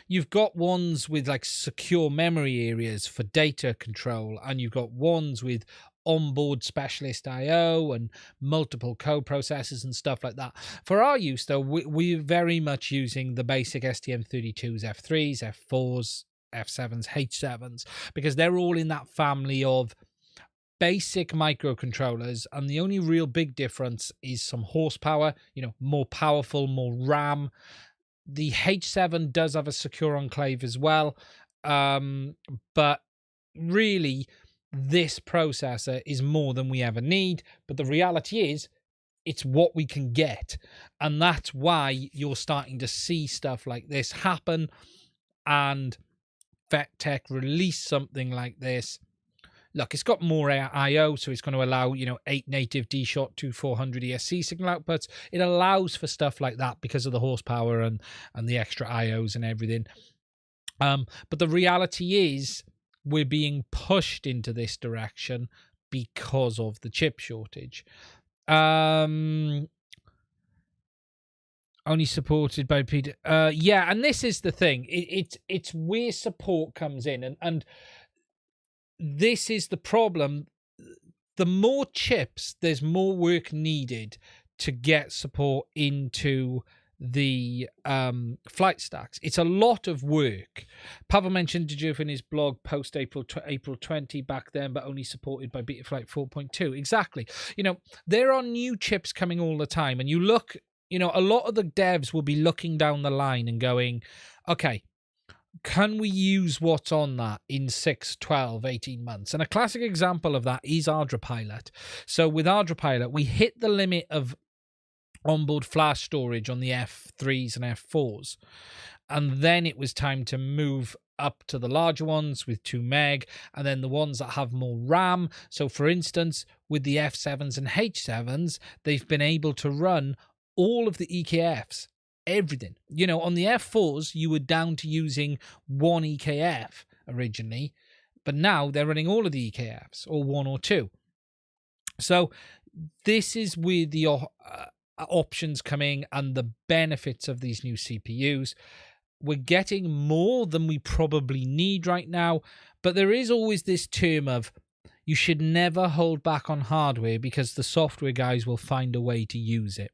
you've got ones with like secure memory areas for data control, and you've got ones with onboard specialist I/O and multiple co-processors and stuff like that. For our use, though, we're very much using the basic STM32s, F3s, F4s, F7s, H7s, because they're all in that family of basic microcontrollers, and the only real big difference is some horsepower, more powerful, more RAM. The H7 does have a secure enclave as well, but really this processor is more than we ever need. But the reality is, it's what we can get, and that's why you're starting to see stuff like this happen, and Fettech release something like this. Look, it's got more I/O, so it's going to allow, 8 native D-Shot 2400 ESC signal outputs. It allows for stuff like that because of the horsepower and the extra I/Os and everything. But the reality is, we're being pushed into this direction because of the chip shortage. Only supported by Peter. Yeah, and this is the thing. It's where support comes in, and this is the problem. The more chips, there's more work needed to get support into the flight stacks. It's a lot of work. Pavel mentioned Dejuf in his blog post April 20 back then, but only supported by Betaflight 4.2. Exactly. There are new chips coming all the time, and you look, a lot of the devs will be looking down the line and going, okay, can we use what's on that in 6, 12, 18 months? And a classic example of that is ArdraPilot. So with ArdraPilot, we hit the limit of onboard flash storage on the F3s and F4s. And then it was time to move up to the larger ones with 2 meg, and then the ones that have more RAM. So for instance, with the F7s and H7s, they've been able to run all of the EKFs. Everything. On the F4s, you were down to using 1 EKF originally, but now they're running all of the EKFs, or 1 or 2. So this is where the options coming and the benefits of these new CPUs. We're getting more than we probably need right now, but there is always this term of, you should never hold back on hardware because the software guys will find a way to use it.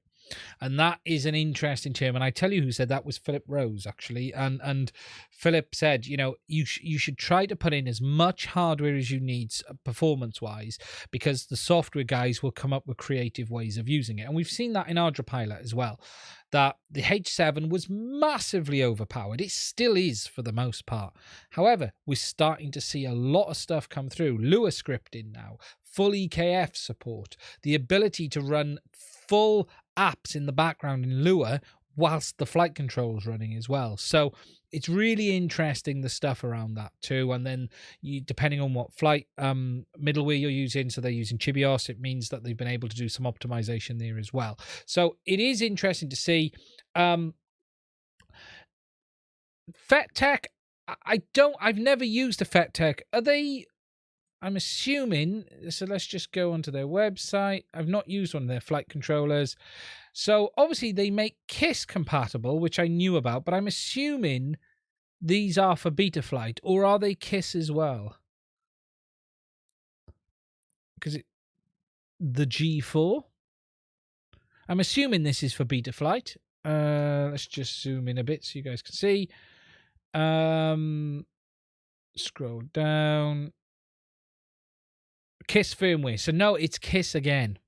And that is an interesting term. And I tell you who said that was Philip Rose, actually. And Philip said, you know, you should try to put in as much hardware as you need performance-wise, because the software guys will come up with creative ways of using it. And we've seen that in Pilot as well, that the H7 was massively overpowered. It still is for the most part. However, we're starting to see a lot of stuff come through. Lua scripting now, full EKF support, the ability to run full apps in the background in Lua whilst the flight control's running as well. So it's really interesting, the stuff around that too. And then you, depending on what flight middleware you're using, so they're using Chibios, it means that they've been able to do some optimization there as well. So it is interesting to see. Fettech, I've never used a Fettech. Are they, I'm assuming, so let's just go onto their website. I've not used one of their flight controllers. So obviously they make KISS compatible, which I knew about, but I'm assuming these are for Betaflight, or are they KISS as well? Because the G4. I'm assuming this is for Betaflight. Let's just zoom in a bit so you guys can see. Scroll down. KISS firmware. So no, it's KISS again.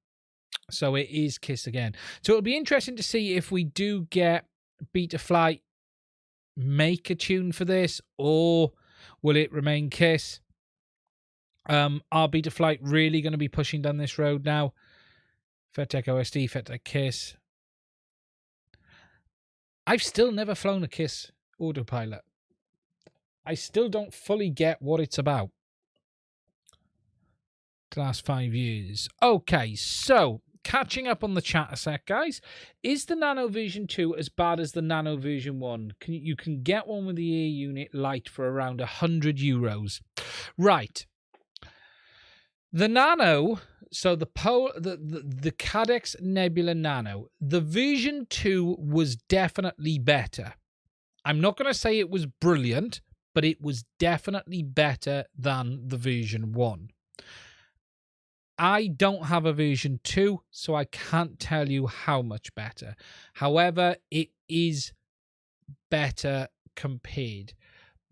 So it is KISS again. So it'll be interesting to see if we do get Betaflight make a tune for this, or will it remain KISS? Are Betaflight really going to be pushing down this road now? Fettech OSD, Fettech KISS. I've still never flown a KISS autopilot. I still don't fully get what it's about. The last 5 years. Okay, so catching up on the chat a sec, guys. Is the Nano version 2 as bad as the Nano version 1? You can get one with the air unit light for around €100. Right. The Nano, so the Cadex Nebula Nano, the version 2 was definitely better. I'm not going to say it was brilliant, but it was definitely better than the version 1. I don't have a version 2, so I can't tell you how much better. However, it is better compared.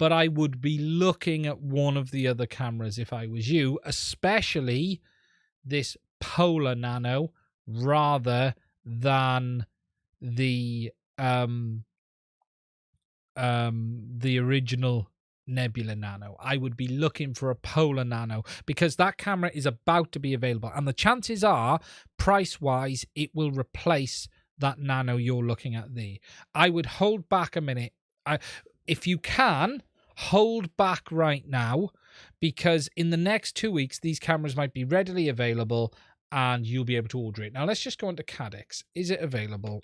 But I would be looking at one of the other cameras if I was you, especially this Polar Nano, rather than the original Nebula Nano. I would be looking for a Polar Nano, because that camera is about to be available, and the chances are, price-wise, it will replace that Nano you're looking at there. I would hold back a minute. If you can, hold back right now, because in the next 2 weeks, these cameras might be readily available, and you'll be able to order it. Now, let's just go into Cadex. Is it available?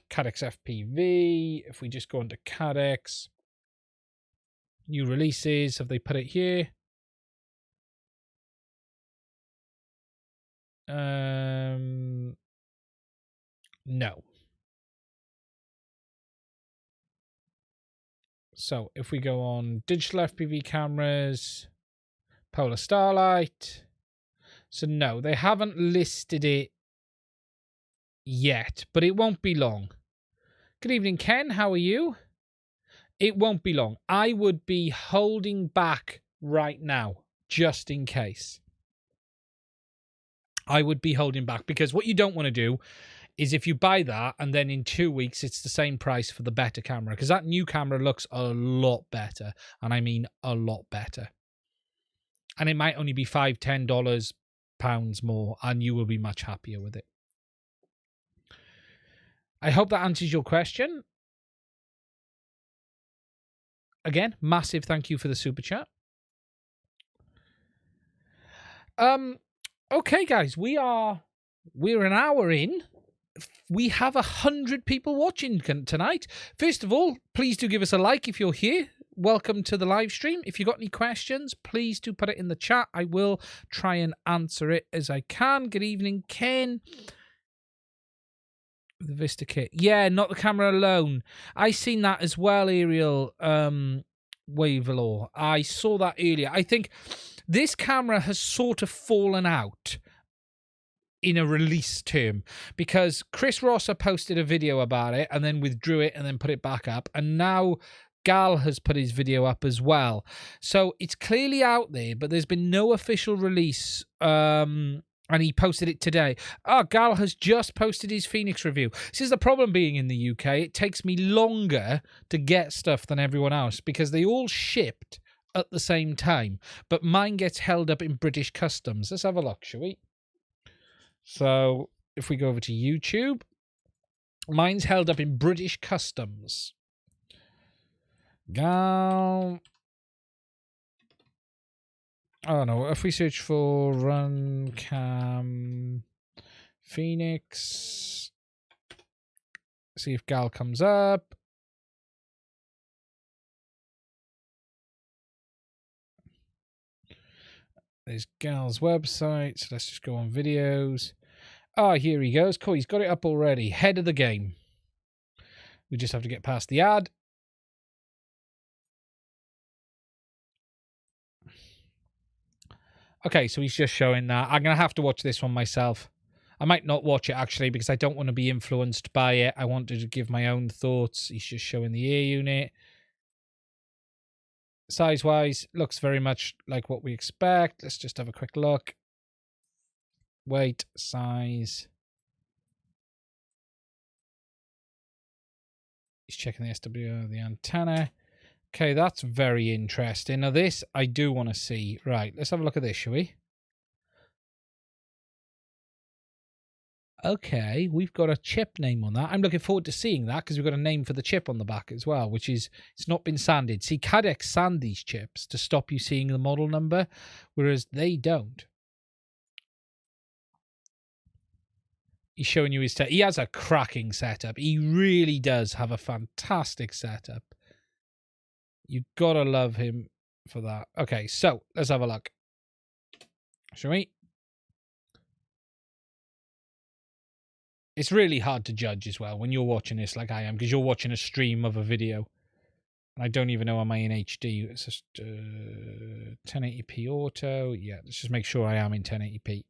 Cadex FPV. If we just go into Cadex, new releases, have they put it here? No. So if we go on digital FPV cameras, Polar Starlight. So no, they haven't listed it yet, but it won't be long. Good evening, Ken. How are you? It won't be long. I would be holding back right now, just in case. I would be holding back, because what you don't want to do is if you buy that and then in 2 weeks it's the same price for the better camera, because that new camera looks a lot better, and I mean a lot better. And it might only be $5, $10, pounds more, and you will be much happier with it. I hope that answers your question. Again, massive thank you for the super chat. Okay, guys, we're an hour in. We have 100 people watching tonight. First of all, please do give us a like if you're here. Welcome to the live stream. If you've got any questions, please do put it in the chat. I will try and answer it as I can. Good evening, Ken. The Vista kit. Yeah, not the camera alone. I seen that as well, Ariel Waverlaw. I saw that earlier. I think this camera has sort of fallen out in a release term, because Chris Rosser posted a video about it and then withdrew it and then put it back up, and now Gal has put his video up as well. So it's clearly out there, but there's been no official release. And he posted it today. Gal has just posted his Phoenix review. This is the problem being in the UK. It takes me longer to get stuff than everyone else because they all shipped at the same time. But mine gets held up in British customs. Let's have a look, shall we? So if we go over to YouTube, mine's held up in British customs. Gal... Oh no, if we search for Runcam Phoenix, see if Gal comes up. There's Gal's website, so let's just go on videos. Here he goes. Cool, he's got it up already. Head of the game. We just have to get past the ad. Okay, so he's just showing that. I'm going to have to watch this one myself. I might not watch it, actually, because I don't want to be influenced by it. I wanted to give my own thoughts. He's just showing the ear unit. Size-wise, looks very much like what we expect. Let's just have a quick look. Weight, size. He's checking the SW, the antenna. Okay, that's very interesting. Now this, I do want to see. Right, let's have a look at this, shall we? Okay, we've got a chip name on that. I'm looking forward to seeing that because we've got a name for the chip on the back as well, which is, it's not been sanded. See, Cadex sand these chips to stop you seeing the model number, whereas they don't. He's showing you his setup. He has a cracking setup. He really does have a fantastic setup. You've got to love him for that. Okay, so let's have a look. Shall we? It's really hard to judge as well when you're watching this like I am, because you're watching a stream of a video. And I don't even know am I in HD. It's just 1080p auto. Yeah, let's just make sure I am in 1080p.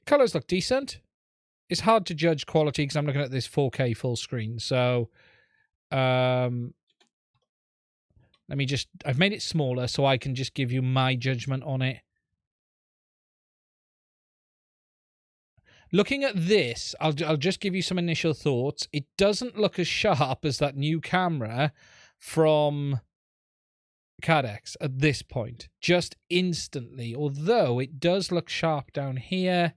Colors look decent. It's hard to judge quality because I'm looking at this 4K full screen. So... let me just, I've made it smaller so I can just give you my judgment on it. Looking at this, I'll just give you some initial thoughts. It doesn't look as sharp as that new camera from Cadex at this point, just instantly, although it does look sharp down here.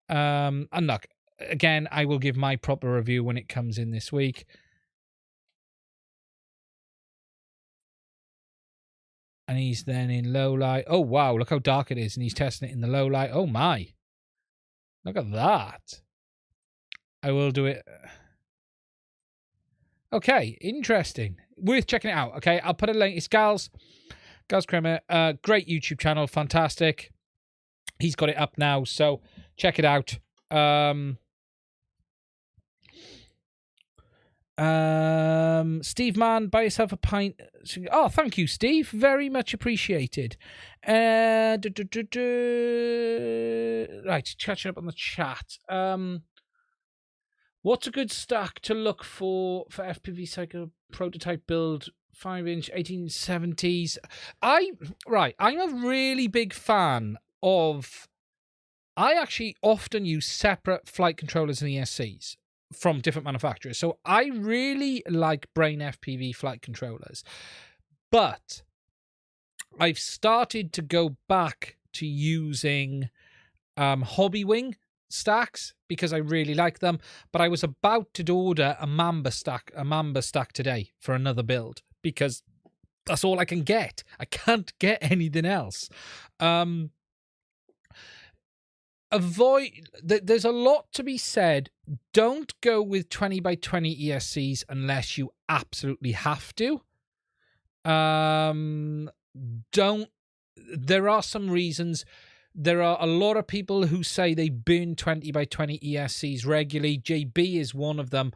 And look, again, I will give my proper review when it comes in this week. And he's then in low light. Oh, wow, look how dark it is. And he's testing it in the low light. Oh, my. Look at that. I will do it. Okay, interesting. Worth checking it out. Okay, I'll put a link. It's Gal's Kremer. Great YouTube channel. Fantastic. He's got it up now, so check it out. Steve Mann, buy yourself a pint. Oh, thank you, Steve. Very much appreciated. Right, catching up on the chat. What's a good stack to look for FPV Psycho prototype build? 5-inch 1870s. I'm a really big fan of. I actually often use separate flight controllers and ESCs from different manufacturers. So I really like Brain FPV flight controllers. But I've started to go back to using Hobbywing stacks because I really like them. But I was about to order a Mamba stack today for another build because that's all I can get. I can't get anything else. There's a lot to be said. Don't go with 20x20 ESCs unless you absolutely have to. There are some reasons. There are a lot of people who say they burn 20x20 ESCs regularly. JB is one of them.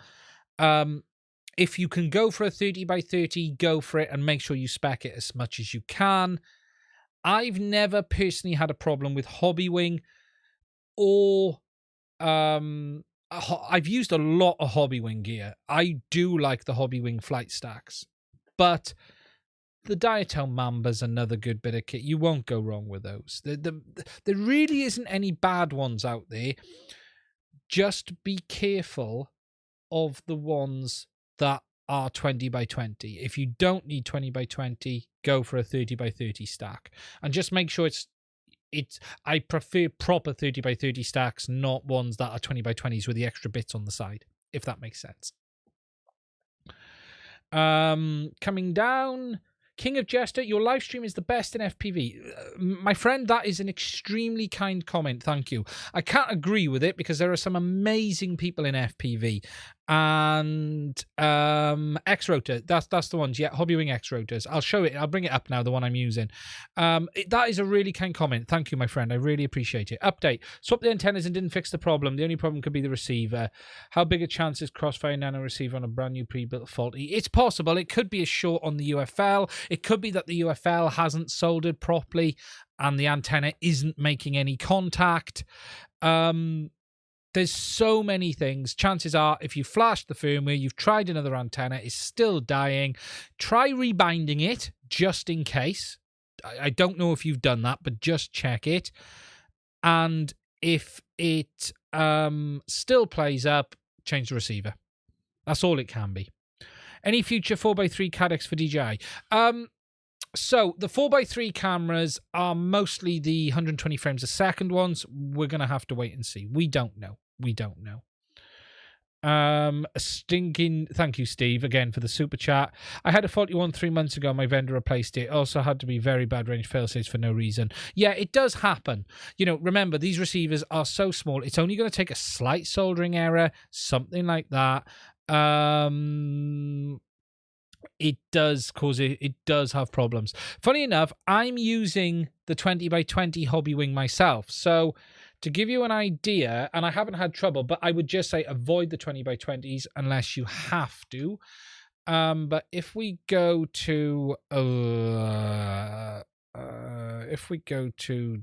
If you can go for a 30x30, go for it and make sure you spec it as much as you can. I've never personally had a problem with Hobbywing or I've used a lot of Hobbywing gear. I do like the Hobbywing flight stacks, but the Diatone Mamba's another good bit of kit. You won't go wrong with those. There really isn't any bad ones out there. Just be careful of the ones that are 20 by 20. If you don't need 20 by 20, go for a 30 by 30 stack. And just make sure I prefer proper 30 by 30 stacks, not ones that are 20 by 20s with the extra bits on the side, if that makes sense. Coming down, King of Jester, your live stream is the best in FPV. My friend, that is an extremely kind comment. Thank you. I can't agree with it because there are some amazing people in FPV. And X-Rotor, that's the ones. Yeah, Hobbywing X-Rotors. I'll show it. I'll bring it up now, the one I'm using. That is a really kind comment. Thank you, my friend. I really appreciate it. Update. Swap the antennas and didn't fix the problem. The only problem could be the receiver. How big a chance is Crossfire Nano receiver on a brand new pre-built faulty? It's possible. It could be a short on the UFL. It could be that the UFL hasn't soldered properly and the antenna isn't making any contact. There's so many things. Chances are, if you flashed the firmware, you've tried another antenna, it's still dying. Try rebinding it, just in case. I don't know if you've done that, but just check it. And if it still plays up, change the receiver. That's all it can be. Any future 4x3 Cadex for DJI? So the 4x3 cameras are mostly the 120 frames a second ones. We're going to have to wait and see. We don't know. Thank you, Steve, again for the super chat. I had a faulty one 3 months ago. My vendor replaced it. Also had to be very bad range failsafes for no reason. Yeah, it does happen. You know, remember, these receivers are so small. It's only going to take a slight soldering error, something like that. It does cause it does have problems. Funny enough, I'm using the 20 by 20 Hobbywing myself. So to give you an idea, and I haven't had trouble, but I would just say avoid the 20 by 20s unless you have to. But if we go to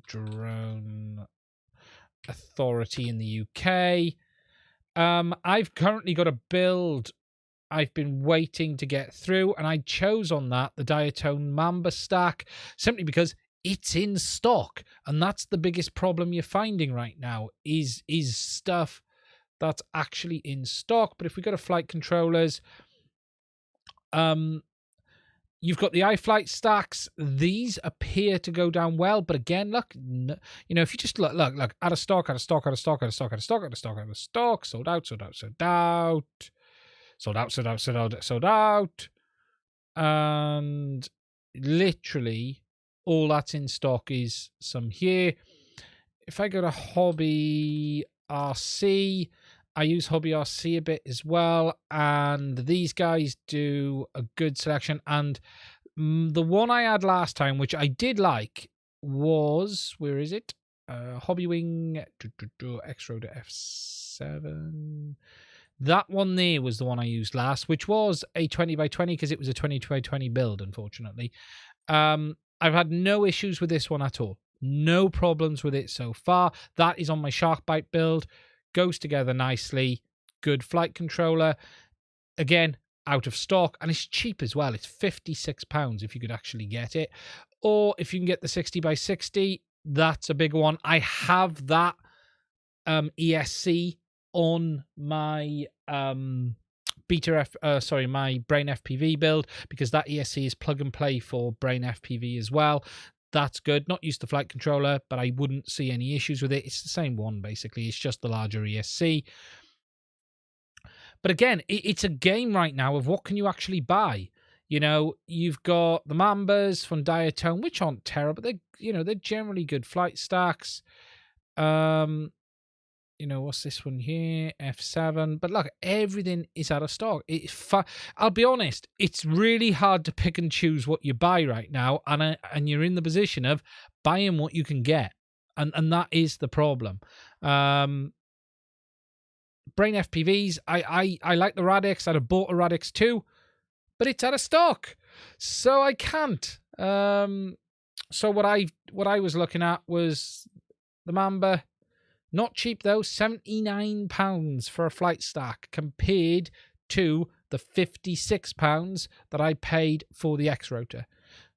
Drone Authority in the UK, I've currently got a build I've been waiting to get through, and I chose on that the Diatone Mamba stack simply because it's in stock, and that's the biggest problem you're finding right now is stuff that's actually in stock. But if we go to flight controllers, you've got the iFlight stacks. These appear to go down well, but again, look, you know, if you just look out of stock, sold out, and literally all that's in stock is some here. If I go to Hobby RC, I use Hobby RC a bit as well, and these guys do a good selection. And the one I had last time, which I did like, was, where is it? Hobbywing X-Rotor F7. That one there was the one I used last, which was a 20 by 20 because it was a 20 by 20 build, unfortunately. I've had no issues with this one at all. No problems with it so far. That is on my Byte build. Goes together nicely. Good flight controller. Again, out of stock. And it's cheap as well. It's £56 if you could actually get it. Or if you can get the 60 by 60, that's a big one. I have that ESC on my my Brain FPV build, because that ESC is plug and play for Brain FPV as well. That's good. Not used to flight controller, but I wouldn't see any issues with it. It's the same one, basically. It's just the larger ESC. But again, it's a game right now of what can you actually buy. You know, you've got the Mambas from Diatone, which aren't terrible. They're generally good flight stacks. What's this one here? F7. But look, everything is out of stock. I'll be honest, it's really hard to pick and choose what you buy right now, and you're in the position of buying what you can get, and that is the problem. Brain FPVs, I like the Radix. I'd have bought a Radix too, but it's out of stock, so I can't. So what I was looking at was the Mamba. Not cheap though, £79 for a flight stack compared to the £56 that I paid for the X-Rotor.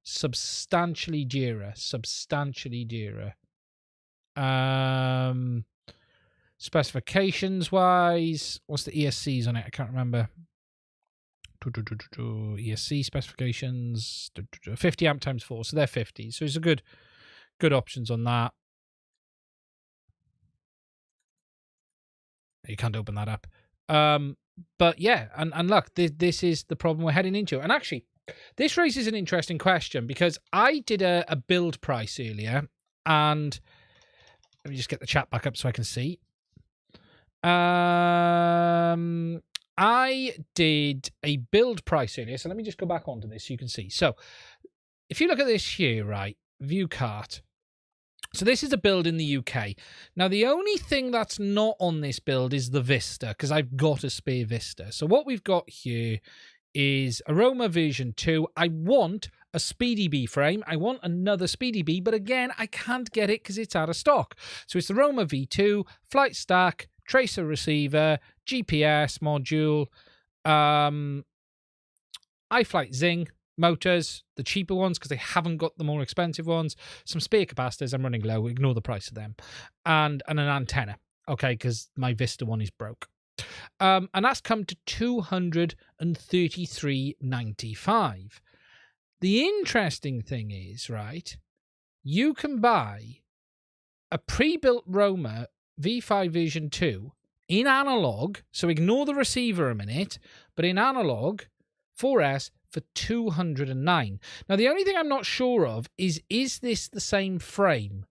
Substantially dearer. Specifications wise, what's the ESCs on it? I can't remember. ESC specifications, 50 amp times 4, so they're 50. So it's a good options on that. You can't open that up. But yeah, and look, this is the problem we're heading into. And actually, this raises an interesting question because I did a build price earlier, and let me just get the chat back up so I can see. I did a build price earlier, so let me just go back onto this so you can see. So if you look at this here, right, view cart. So this is a build in the UK. Now, the only thing that's not on this build is the Vista, because I've got a spare Vista. So what we've got here is Aroma version 2. I want a Speedy B frame. I want another Speedy B, but again, I can't get it because it's out of stock. So it's the Aroma V2, flight stack, tracer receiver, GPS module, iFlight Zing, motors, the cheaper ones because they haven't got the more expensive ones, some spare capacitors, I'm running low, ignore the price of them, and an antenna, okay, because my Vista one is broke. And that's come to $233.95. The interesting thing is, right, you can buy a pre-built Roma V5 version 2 in analog, so ignore the receiver a minute, but in analog 4S for $209. Now, the only thing I'm not sure of is this the same frame?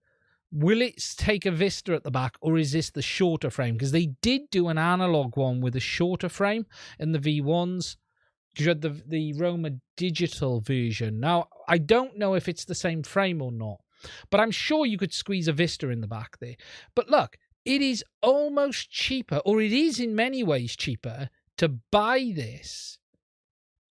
Will it take a Vista at the back, or is this the shorter frame? Because they did do an analog one with a shorter frame in the V1s, because you had the Roma digital version. Now, I don't know if it's the same frame or not, but I'm sure you could squeeze a Vista in the back there. But look, it is almost cheaper, or it is in many ways cheaper, to buy this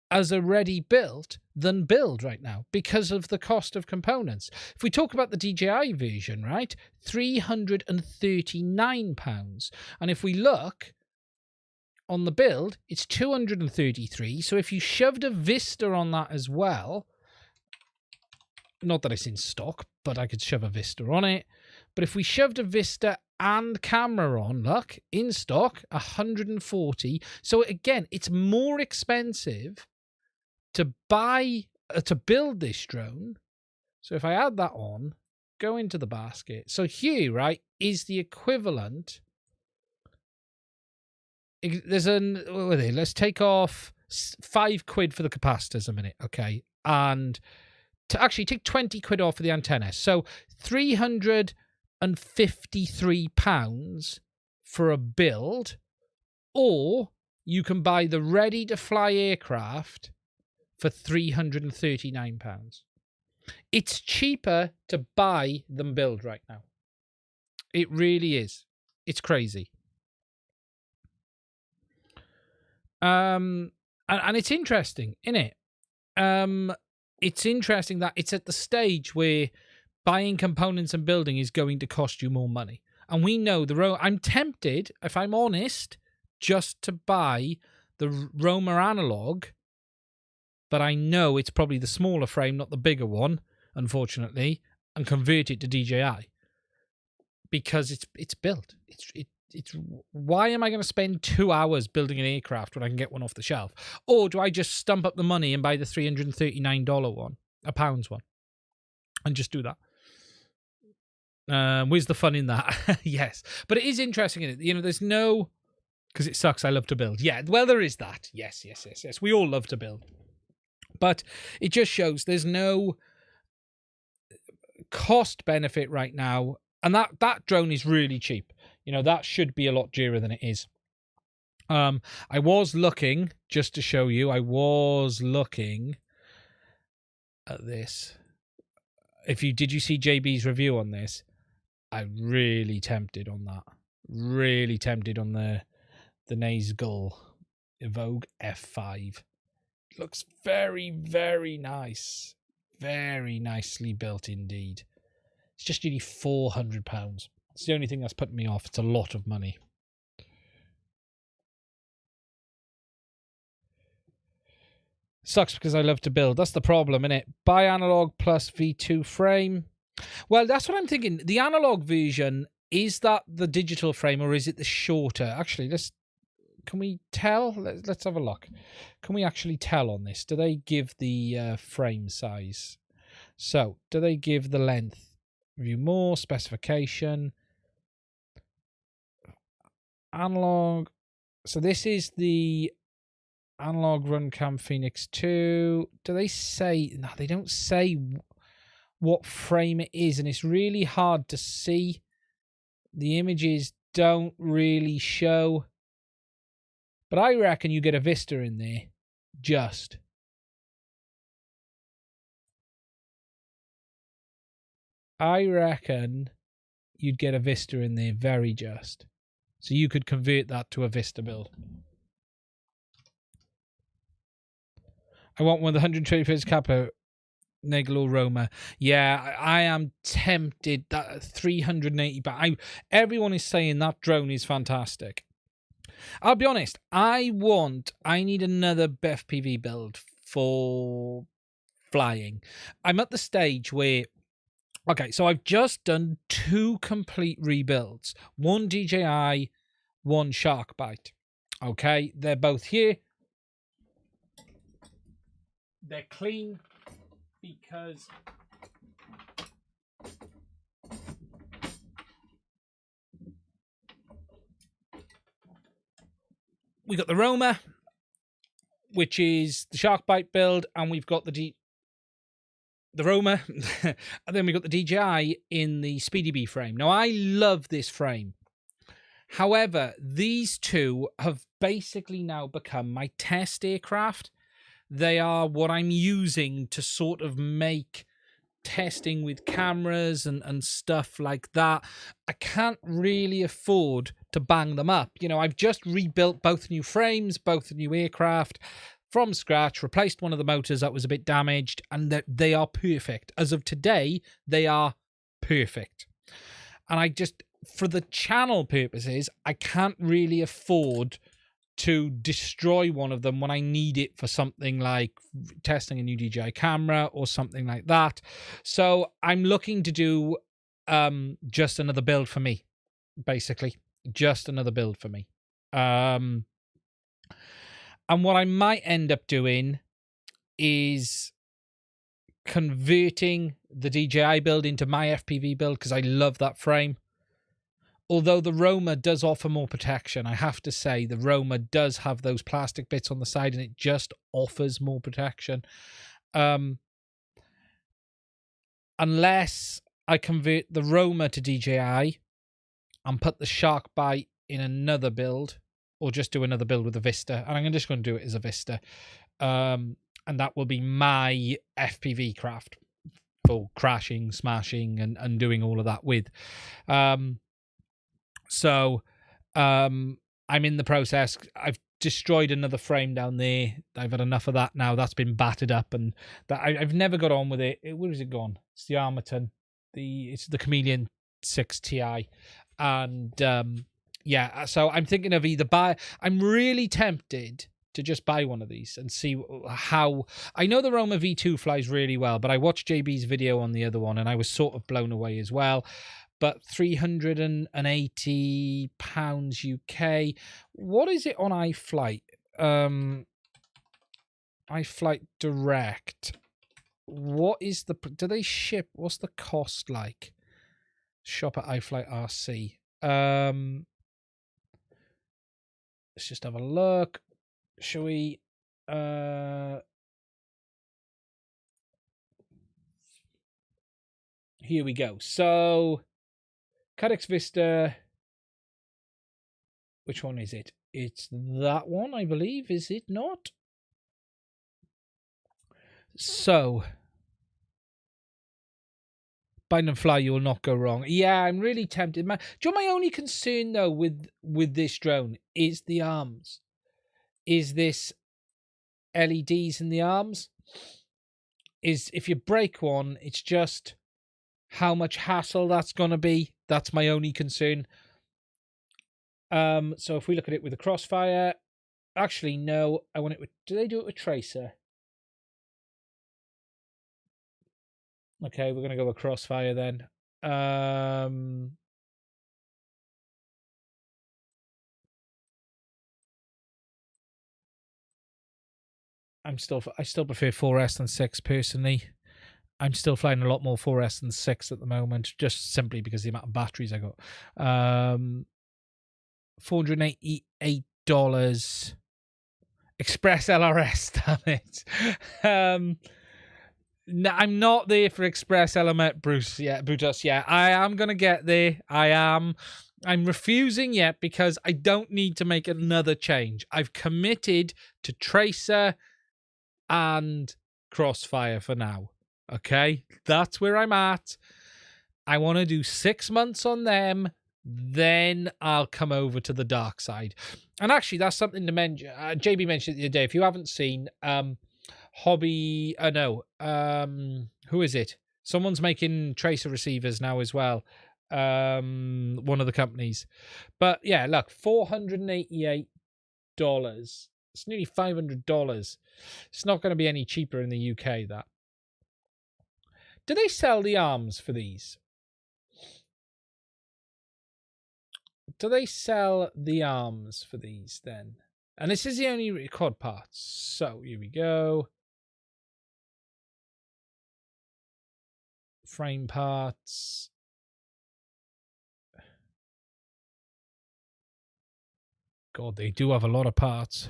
as a ready built than build right now because of the cost of components. If we talk about the DJI version, right, £339. And if we look on the build, it's $233. So if you shoved a Vista on that as well, not that it's in stock, but I could shove a Vista on it. But if we shoved a Vista and camera on, look, in stock, $140. So again, it's more expensive to build this drone. So if I add that on, go into the basket. So here, right, is the equivalent. Let's take off £5 for the capacitors a minute, okay? And to actually take 20 quid off for the antenna. So £353 for a build, or you can buy the ready-to-fly aircraft for £339. It's cheaper to buy than build right now. It really is. It's crazy. And it's interesting, isn't it? It's interesting that it's at the stage where buying components and building is going to cost you more money. And we know I'm tempted, if I'm honest, just to buy the Roma analog, but I know it's probably the smaller frame, not the bigger one, unfortunately, and convert it to DJI because it's built. It's why am I going to spend 2 hours building an aircraft when I can get one off the shelf? Or do I just stump up the money and buy the $339 one, a pounds one, and just do that? Where's the fun in that? Yes, but it is interesting, isn't it? You know, there's no, because it sucks. I love to build. Yeah, well, there is that. Yes. We all love to build. But it just shows there's no cost benefit right now. And that drone is really cheap. You know, that should be a lot dearer than it is. I was looking, just to show you, I was looking at this. Did you see JB's review on this? I'm really tempted on that. Really tempted on the Nazgul Evoque F5. Looks very, very nice. Very nicely built indeed. It's just nearly £400. It's the only thing that's putting me off. It's a lot of money. Sucks because I love to build. That's the problem, innit? Buy analog plus V2 frame. Well, that's what I'm thinking. The analog version, is that the digital frame or is it the shorter? Actually, can we tell? Let's have a look. Can we actually tell on this? Do they give the frame size? So, do they give the length? View more, specification. Analog. So this is the analog Runcam Phoenix 2. Do they say? No, they don't say what frame it is, and it's really hard to see. The images don't really show. But I reckon you get a Vista in there. Just. I reckon you'd get a Vista in there very just. So you could convert that to a Vista build. I want one with 120 frames capita, Nebula Roma. Yeah, I am tempted. That 380, but everyone is saying that drone is fantastic. I'll be honest, I need another FPV build for flying. I'm at the stage where, okay, so I've just done 2 complete rebuilds. One DJI, one Byte. Okay, they're both here. They're clean because we got the Roma, which is the Byte build, and we've got the Roma, and then we got the DJI in the Speedy Bee frame. Now, I love this frame. However, these two have basically now become my test aircraft. They are what I'm using to sort of make testing with cameras and stuff like that. I can't really afford to bang them up. You know, I've just rebuilt both new frames, both new aircraft from scratch, replaced one of the motors that was a bit damaged, and they are perfect. As of today, they are perfect. And I just, for the channel purposes, I can't really afford to destroy one of them when I need it for something like testing a new DJI camera or something like that. So I'm looking to do just another build for me, basically. Just another build for me. And what I might end up doing is converting the DJI build into my FPV build because I love that frame. Although the Roma does offer more protection, I have to say the Roma does have those plastic bits on the side and it just offers more protection. Unless I convert the Roma to DJI and put the Byte in another build, or just do another build with a Vista. And I'm just going to do it as a Vista. And that will be my FPV craft for crashing, smashing, and doing all of that with. So I'm in the process. I've destroyed another frame down there. I've had enough of that now. That's been battered up, and that I've never got on with it. Where is it gone? It's the Armaton. It's the Chameleon 6 Ti. And yeah, so I'm thinking of I'm really tempted to just buy one of these and see how. I know the Roma V2 flies really well, but I watched JB's video on the other one and I was sort of blown away as well. But £380 UK. What is it on iFlight? iFlight Direct. What is do they ship? What's the cost like? Shop at iFlight RC. Let's just have a look. Shall we? Here we go. So, Cadex Vista. Which one is it? It's that one, I believe. Is it not? So, bind and fly, you will not go wrong. Yeah, I'm really tempted. Do you know my only concern though with this drone is the arms. Is this LEDs in the arms? is if you break one, it's just how much hassle that's going to be. That's my only concern. So if we look at it with a Crossfire, actually, no, I want it with, do they do it with Tracer? Okay, we're going to go with Crossfire then. I still prefer 4S than 6 personally. I'm still flying a lot more 4S than 6 at the moment, just simply because of the amount of batteries I got. $488 Express LRS, damn it. No, I'm not there for Express Element, Bruce. Yeah, Brutus. Yeah, I am gonna get there. I'm refusing yet because I don't need to make another change. I've committed to Tracer and Crossfire for now. Okay, that's where I'm at. I want to do 6 months on them, then I'll come over to the dark side. And actually, that's something to mention. JB mentioned it the other day. If you haven't seen, who is it? Someone's making tracer receivers now as well. One of the companies. But yeah, look, $488. It's nearly $500. It's not going to be any cheaper in the UK, that. Do they sell the arms for these? Do they sell the arms for these then? And this is the only record parts. So here we go. Frame parts. God, they do have a lot of parts.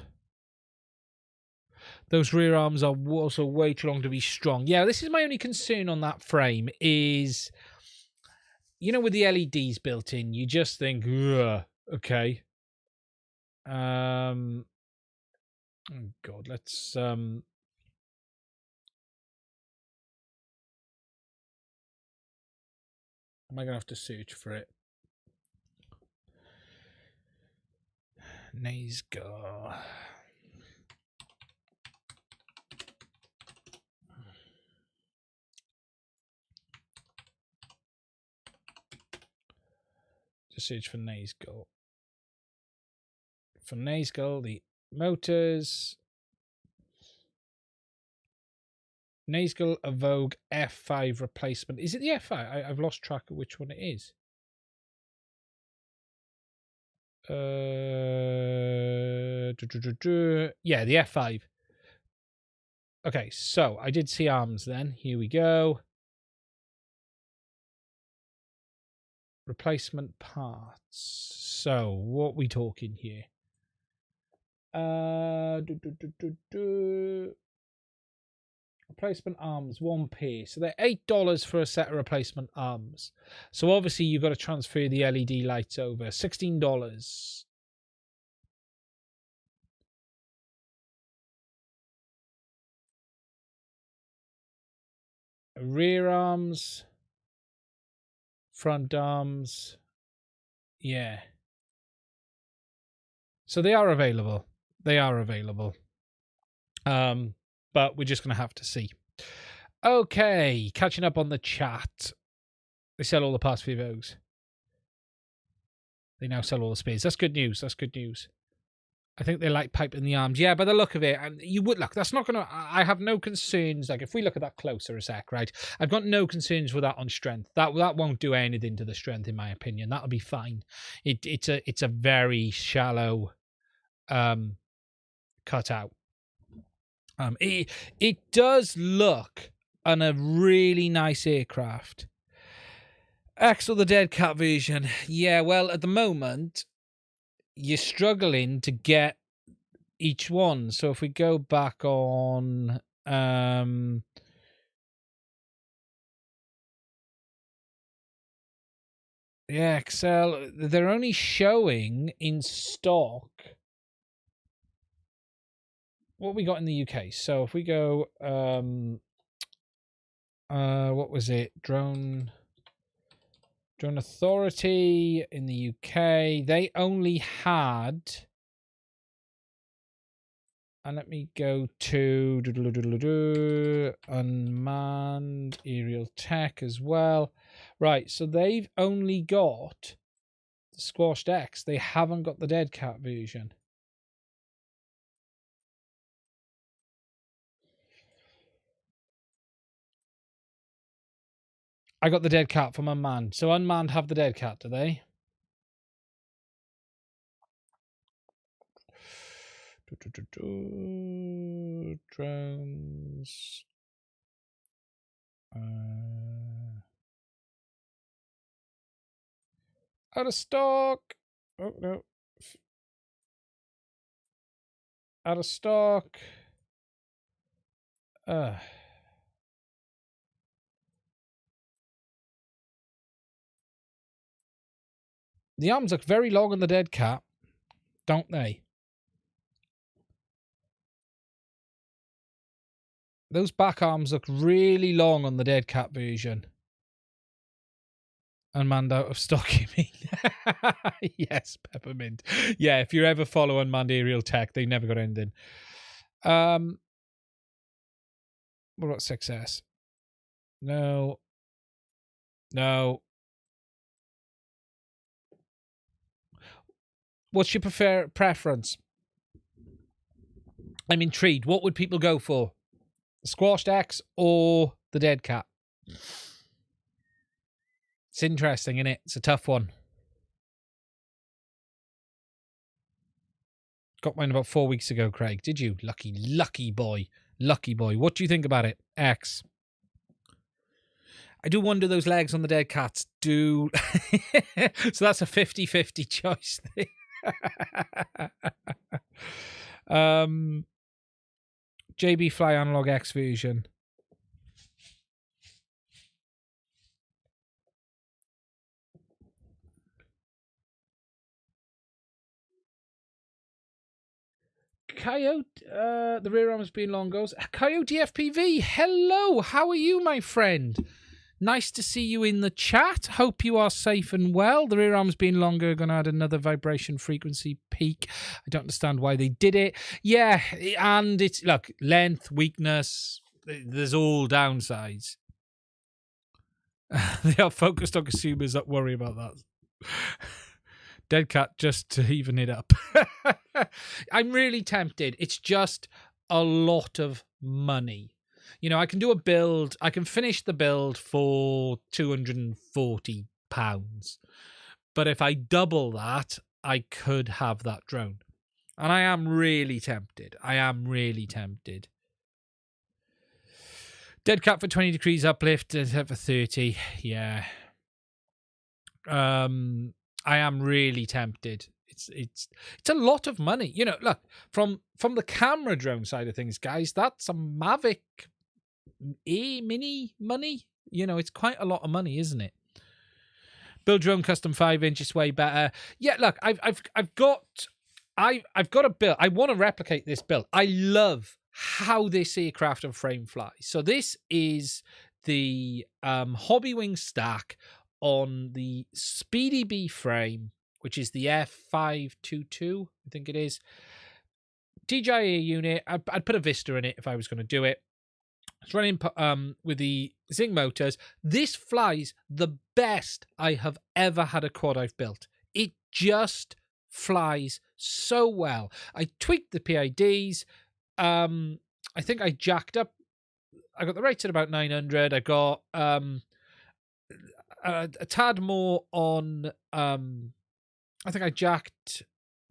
Those rear arms are also way too long to be strong. Yeah, this is my only concern on that frame is, you know, with the LEDs built in, you just think, okay. Oh God, let's am I gonna have to search for it? Nazgul. Just search for Nazgul. For Nazgul, the motors. Nazgul Evogue F5 replacement. Is it the F5? I've lost track of which one it is. Yeah, the F5. Okay, so I did see arms then. Here we go. Replacement parts. So, what we talking here? Replacement arms, 1p. So they're $8 for a set of replacement arms. So obviously you've got to transfer the LED lights over. $16. Rear arms. Front arms. Yeah. So they are available. They are available. But we're just going to have to see. Okay, catching up on the chat. They sell all the parts for Evogues. They now sell all the spears. That's good news. That's good news. I think they like pipe in the arms. Yeah, by the look of it, and you would look. That's not going to. I have no concerns. Like if we look at that closer a sec, right? I've got no concerns with that on strength. That won't do anything to the strength, in my opinion. That'll be fine. It's a very shallow cutout. It does look on a really nice aircraft. Axel the Dead Cat version. Yeah, well, at the moment, you're struggling to get each one. So if we go back on yeah, Excel, they're only showing in stock what we got in the UK. So if we go what was it? Drone Authority in the UK, they only had And let me go to unmanned aerial tech as well. Right, so they've only got the Squashed X. They haven't got the Dead Cat version. I got the Dead Cat from Unmanned. So Unmanned have the Dead Cat, do they? Drones. Out of stock. Oh, no. Out of stock. The arms look very long on the Dead Cat, don't they? Those back arms look really long on the Dead Cat version. Unmanned out of stock, you mean? Yes, Peppermint. Yeah, if you ever follow Unmanned Aerial Tech, they never got anything. What about 6S? No. No. What's your preference? I'm intrigued. What would people go for? The Squashed X or the Dead Cat? It's interesting, isn't it? It's a tough one. Got mine about 4 weeks ago, Craig. Did you? Lucky boy. Lucky boy. What do you think about it? X. I do wonder those legs on the Dead Cats do... So that's a 50-50 choice thing. JB Fly Analog X version. Coyote, the rear arms being long goes. Coyote FPV, hello, how are you, my friend? Nice to see you in the chat. Hope you are safe and well. The rear arms being longer, going to add another vibration frequency peak. I don't understand why they did it. Yeah, and it's, look, length, weakness, there's all downsides. They are focused on consumers that worry about that. Dead Cat just to even it up. I'm really tempted. It's just a lot of money. You know, I can do a build. I can finish the build for £240. But if I double that, I could have that drone. And I am really tempted. Dead Cat for 20 degrees uplift, Dead Cat for 30. Yeah. I am really tempted. It's a lot of money. You know, look, from the camera drone side of things, guys, that's a Mavic Air Mini money. You know, it's quite a lot of money, isn't it? Build drone custom 5-inch is way better. Yeah, look, I've got a build. I want to replicate this build. I love how this aircraft and frame flies. So this is the Hobbywing stack on the Speedy B frame, which is the F522, I think it is. DJI unit. I'd put a Vista in it if I was going to do it. It's running with the Zing motors. This flies the best I have ever had a quad I've built. It just flies so well. I tweaked the PIDs. I think I jacked up. I got the rates at about 900. I got a tad more on. I think I jacked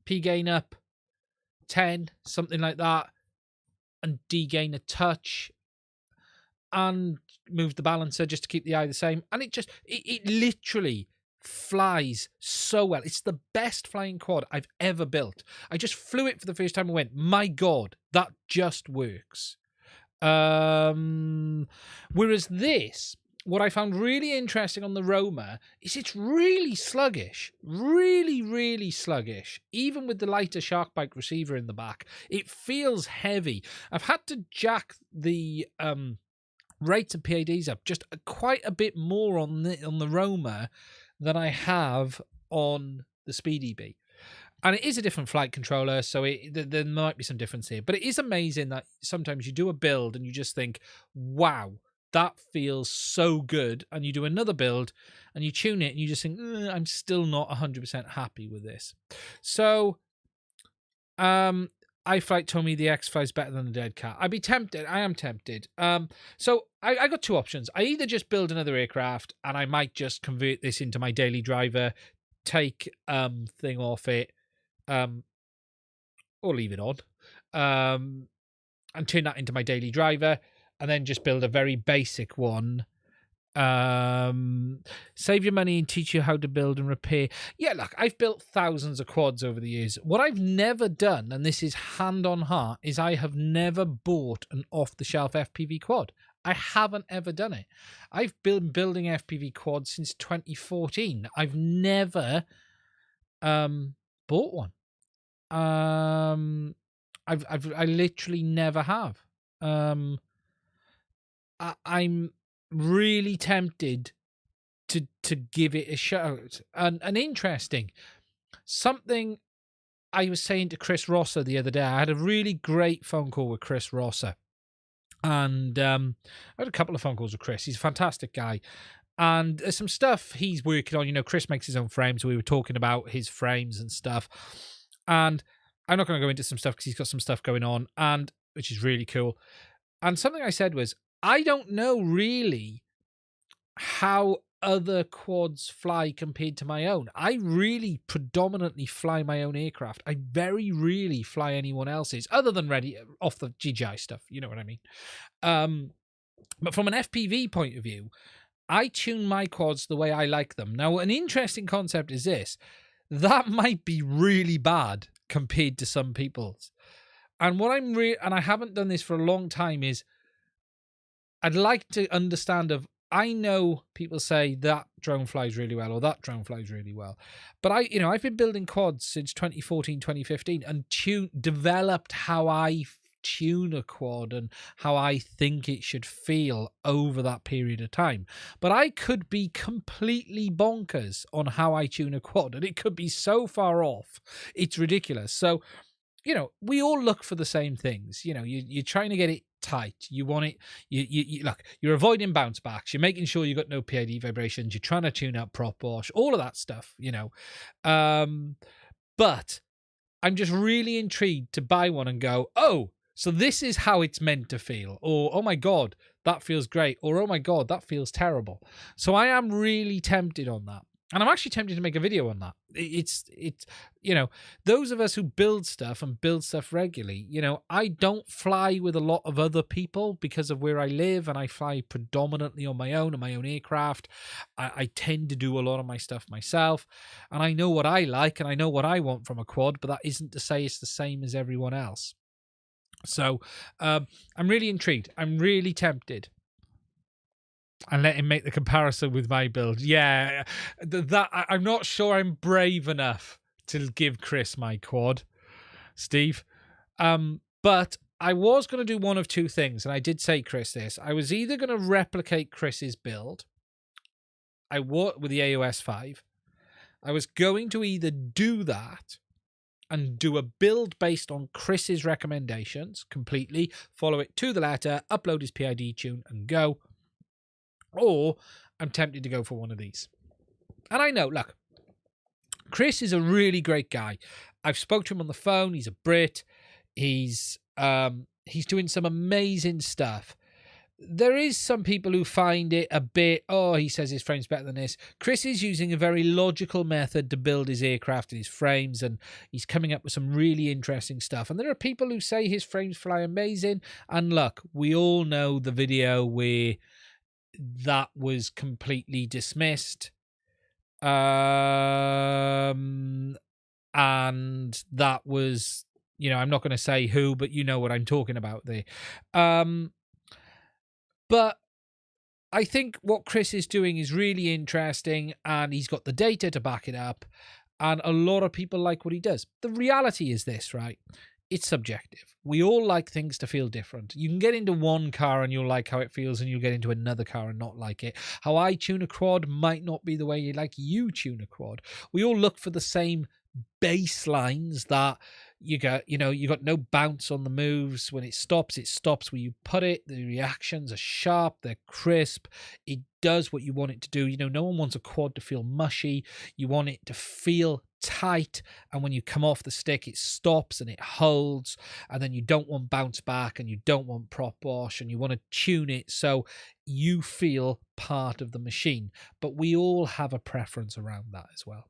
P gain up 10, something like that, and D gain a touch, and moved the balancer just to keep the eye the same. And it literally flies so well. It's the best flying quad I've ever built. I just flew it for the first time and went, my God, that just works. Whereas this, what I found really interesting on the Roma is it's really sluggish. Really, really sluggish. Even with the lighter Sharkbite receiver in the back, it feels heavy. I've had to jack the rates of PADs up just quite a bit more on the Roma than I have on the Speedy B. And it is a different flight controller, so there might be some difference here. But it is amazing that sometimes you do a build and you just think, wow, that feels so good. And you do another build and you tune it and you just think, I'm still not 100% happy with this. So iFlight told me the X flies better than the Dead Cat. I'd be tempted. I am tempted. So I got two options. I either just build another aircraft and I might just convert this into my daily driver, take thing off it, or leave it on, and turn that into my daily driver, and then just build a very basic one. Save your money and teach you how to build and repair. Yeah, look, I've built thousands of quads over the years. What I've never done, and this is hand on heart, is I have never bought an off-the-shelf FPV quad. I haven't ever done it. I've been building FPV quads since 2014. I've never bought one. I literally never have. I'm really tempted to give it a shot. And interesting, something I was saying to Chris Rosser the other day. I had a really great phone call with Chris Rosser, and I had a couple of phone calls with Chris. He's a fantastic guy. And there's some stuff he's working on. You know, Chris makes his own frames. So we were talking about his frames and stuff. And I'm not going to go into some stuff because he's got some stuff going on, and which is really cool. And something I said was, I don't know really how other quads fly compared to my own. I really predominantly fly my own aircraft. I very rarely fly anyone else's, other than ready off the DJI stuff. You know what I mean? But from an FPV point of view, I tune my quads the way I like them. Now, an interesting concept is this. That might be really bad compared to some people's. And what and I haven't done this for a long time, is I'd like to understand I know people say that drone flies really well or that drone flies really well. But I've been building quads since 2014, 2015 and developed how I tune a quad and how I think it should feel over that period of time. But I could be completely bonkers on how I tune a quad, and it could be so far off. It's ridiculous. So, we all look for the same things. You're trying to get it tight. You want it. You look. You're avoiding bounce backs. You're making sure you got no PID vibrations. You're trying to tune out prop wash. All of that stuff. But I'm just really intrigued to buy one and go, oh, so this is how it's meant to feel, or oh my god, that feels great, or oh my god, that feels terrible. So I am really tempted on that. And I'm actually tempted to make a video on that. It's those of us who build stuff and build stuff regularly, I don't fly with a lot of other people because of where I live, and I fly predominantly on my own and my own aircraft. I tend to do a lot of my stuff myself, and I know what I like and I know what I want from a quad, but that isn't to say it's the same as everyone else. So I'm really intrigued. I'm really tempted. And let him make the comparison with my build. Yeah, I'm not sure I'm brave enough to give Chris my quad, Steve. But I was going to do one of two things, and I did say Chris this. I was either going to replicate Chris's build, with the AOS 5. I was going to either do that and do a build based on Chris's recommendations completely, follow it to the letter, upload his PID tune, and go. Or I'm tempted to go for one of these. And I know, look, Chris is a really great guy. I've spoke to him on the phone. He's a Brit. He's doing some amazing stuff. There is some people who find it a bit, he says his frame's better than this. Chris is using a very logical method to build his aircraft and his frames, and he's coming up with some really interesting stuff. And there are people who say his frames fly amazing. And look, we all know the video where that was completely dismissed. And that was, I'm not going to say who, but you know what I'm talking about there. But I think what Chris is doing is really interesting, and he's got the data to back it up, and a lot of people like what he does. The reality is this, right? It's subjective. We all like things to feel different. You can get into one car and you'll like how it feels, and you'll get into another car and not like it. How I tune a quad might not be the way you tune a quad. We all look for the same baselines that you got, you got no bounce on the moves. When it stops where you put it. The reactions are sharp, they're crisp. It does what you want it to do. No one wants a quad to feel mushy. You want it to feel tight, and when you come off the stick, it stops and it holds, and then you don't want bounce back and you don't want prop wash, and you want to tune it so you feel part of the machine. But we all have a preference around that as well.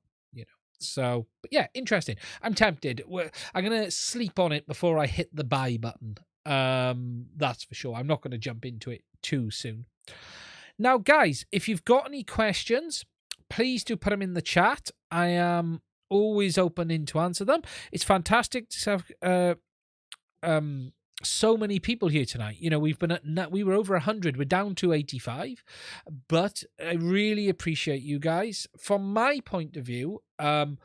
So, but yeah, interesting. I'm tempted. I'm going to sleep on it before I hit the buy button. That's for sure. I'm not going to jump into it too soon. Now, guys, if you've got any questions, please do put them in the chat. I am always open to answer them. It's fantastic to have so many people here tonight. We were over 100. We're down to 85, but I really appreciate you guys. From my point of view, from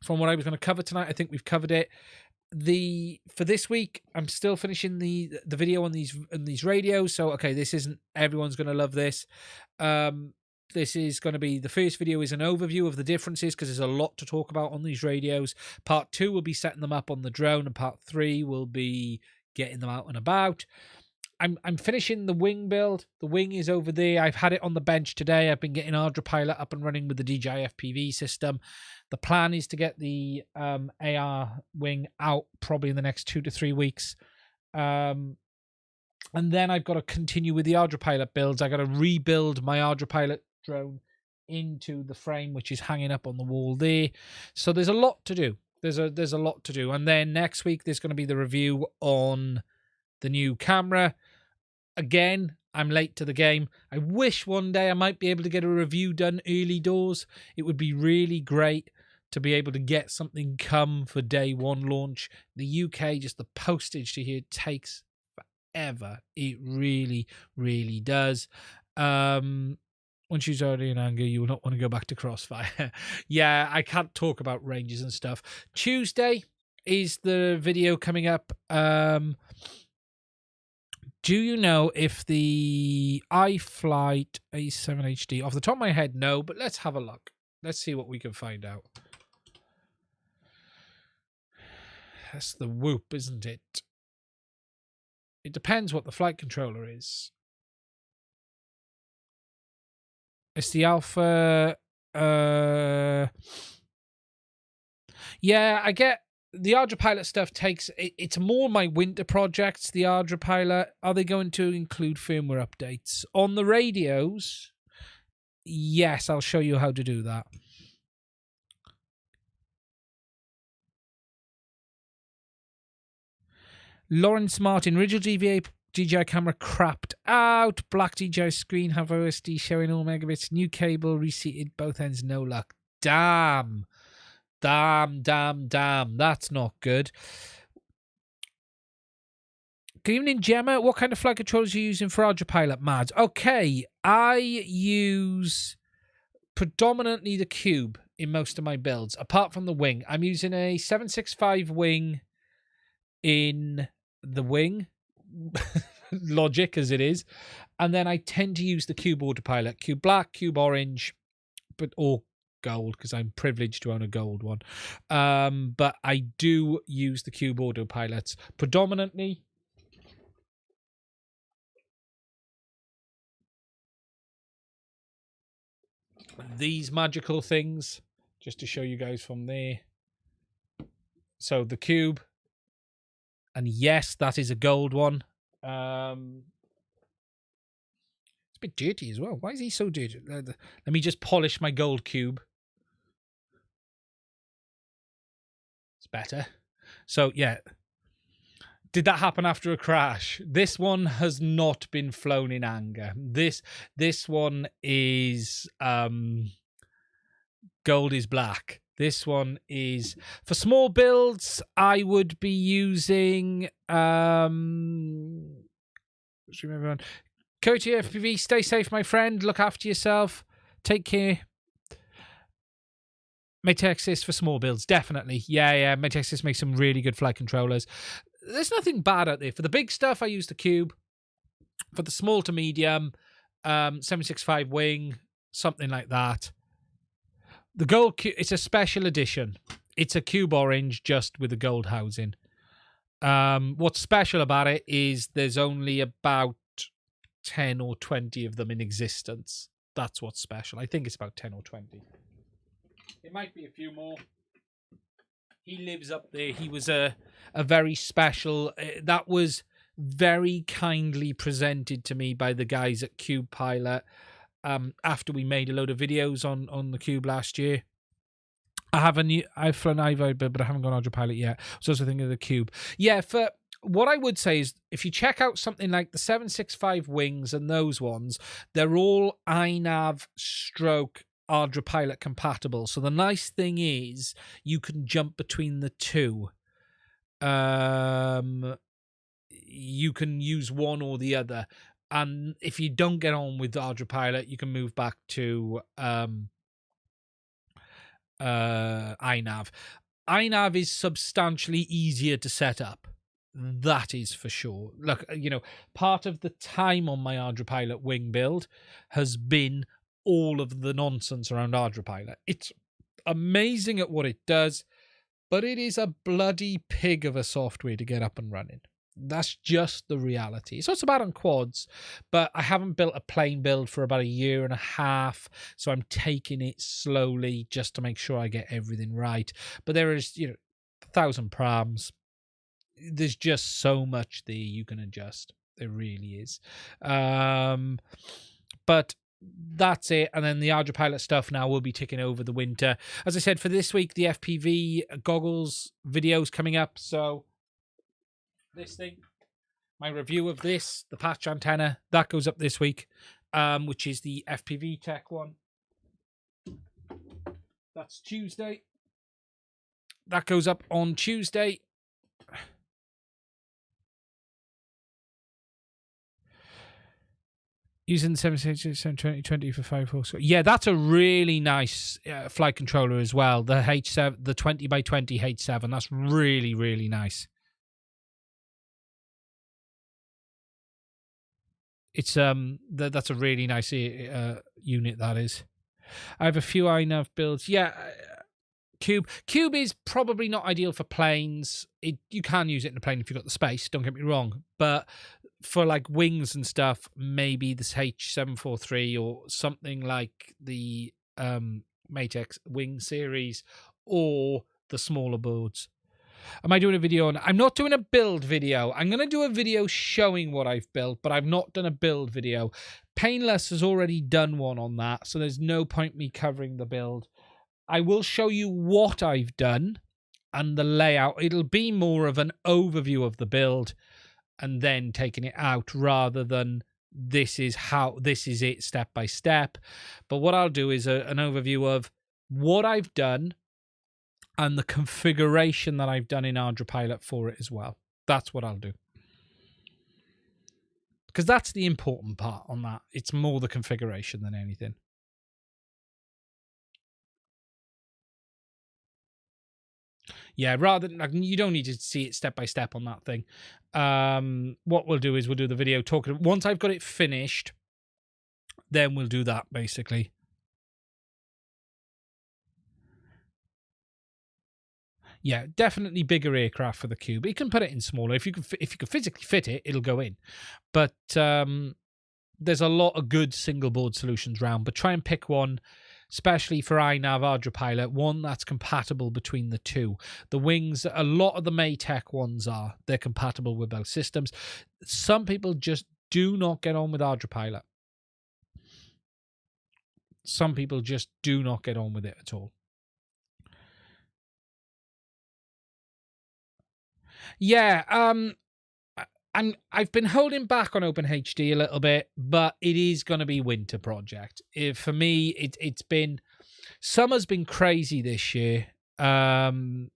what I was going to cover tonight, I think we've covered it. For this week, I'm still finishing the video on these radios. So okay, this isn't everyone's going to love this. This is going to be, the first video is an overview of the differences, because there's a lot to talk about on these radios. Part 2 will be setting them up on the drone, and part 3 will be getting them out and about. I'm finishing the wing build. The wing is over there. I've had it on the bench today. I've been getting Pilot up and running with the DJI FPV system. The plan is to get the AR wing out probably in the next 2 to 3 weeks. And then I've got to continue with the Pilot builds. I got to rebuild my Pilot drone into the frame, which is hanging up on the wall there. So there's a lot to do. There's a lot to do. And then next week there's going to be the review on the new camera. Again, I'm late to the game. I wish one day I might be able to get a review done early doors. It would be really great to be able to get something come for day one launch. The UK, just the postage to here takes forever. It really, really does. Once you're already in anger, you will not want to go back to Crossfire. Yeah, I can't talk about ranges and stuff. Tuesday is the video coming up. Do you know if the iFlight A7 HD, off the top of my head, no, but let's have a look. Let's see what we can find out. That's the Whoop, isn't it? It depends what the flight controller is. It's the Alpha. Yeah, I get the Pilot stuff takes. It's more my winter projects. The Pilot. Are they going to include firmware updates on the radios? Yes, I'll show you how to do that. Lawrence Martin, original DJI camera crapped out. Black DJI screen, have OSD showing all megabits. New cable, reseated both ends, no luck. Damn. That's not good. Good evening, Gemma. What kind of flight controllers are you using for Pilot, Mads? Okay, I use predominantly the Cube in most of my builds, apart from the wing. I'm using a 765 wing in the wing. Logic as it is, and then I tend to use the Cube Autopilot, Cube Black, Cube Orange, or gold, because I'm privileged to own a gold one. But I do use the Cube Autopilots predominantly. These magical things, just to show you guys from there. So the Cube, and yes, that is a gold one. It's a bit dirty as well. Why is he so dirty? Let me just polish my gold Cube. It's better. So, yeah. Did that happen after a crash? This one has not been flown in anger. This one is gold is black. This one is for small builds. I would be using everyone. Cody FPV, stay safe, my friend. Look after yourself. Take care. Metexis for small builds, definitely. Yeah. Metexis makes some really good flight controllers. There's nothing bad out there. For the big stuff, I use the Cube. For the small to medium, 765 wing, something like that. The gold cube, it's a special edition. It's a cube orange just with a gold housing. What's special about it is there's only about 10 or 20 of them in existence. That's what's special. I think it's about 10 or 20. It might be a few more. He lives up there. He was a very special... that was very kindly presented to me by the guys at Cube Pilot after we made a load of videos on the Cube last year. I've flown iVibe, but I haven't gone Autopilot yet. I was also thinking of the Cube. Yeah, for what I would say is if you check out something like the 765 Wings and those ones, they're all iNav stroke Autopilot compatible. So the nice thing is you can jump between the two. You can use one or the other. And if you don't get on with Autopilot, you can move back to iNav. iNav is substantially easier to set up. That is for sure. Look, part of the time on my Autopilot wing build has been all of the nonsense around Autopilot. It's amazing at what it does, but it is a bloody pig of a software to get up and running. That's just the reality. So it's bad on quads, but I haven't built a plane build for about a year and a half, so I'm taking it slowly just to make sure I get everything right. But there is, 1,000 params. There's just so much there you can adjust. There really is. But that's it. And then the Autopilot stuff now will be ticking over the winter. As I said, for this week, the FPV goggles videos coming up. So this thing, my review of this, the patch antenna, that goes up this week, which is the FPV Tech one. That's Tuesday. That goes up on Tuesday. Using the 720 for 5 horse. Yeah, that's a really nice flight controller as well. The H7, the 20x20 H7. That's really, really nice. It's that's a really nice unit, that is. I have a few iNav builds. Yeah, Cube is probably not ideal for planes. You can use it in a plane if you've got the space, don't get me wrong. But for like wings and stuff, maybe this H743 or something like the Matex Wing series or the smaller boards. Am I doing a video on... I'm not doing a build video. I'm going to do a video showing what I've built, but I've not done a build video. Painless has already done one on that, so there's no point me covering the build. I will show you what I've done and the layout. It'll be more of an overview of the build and then taking it out rather than this is it step by step. But what I'll do is an overview of what I've done and the configuration that I've done in Autopilot for it as well. That's what I'll do. Because that's the important part on that. It's more the configuration than anything. Yeah, rather than... you don't need to see it step by step on that thing. What we'll do is we'll do the video talking... Once I've got it finished, then we'll do that, basically. Yeah, definitely bigger aircraft for the Cube. You can put it in smaller. If you can physically fit it, it'll go in. But there's a lot of good single board solutions around. But try and pick one, especially for iNav Autopilot, one that's compatible between the two. The wings, a lot of the Maytech ones are. They're compatible with both systems. Some people just do not get on with Autopilot. Some people just do not get on with it at all. Yeah, I've been holding back on OpenHD a little bit, but it is going to be winter project. For me, it's been... Summer's been crazy this year. Summer's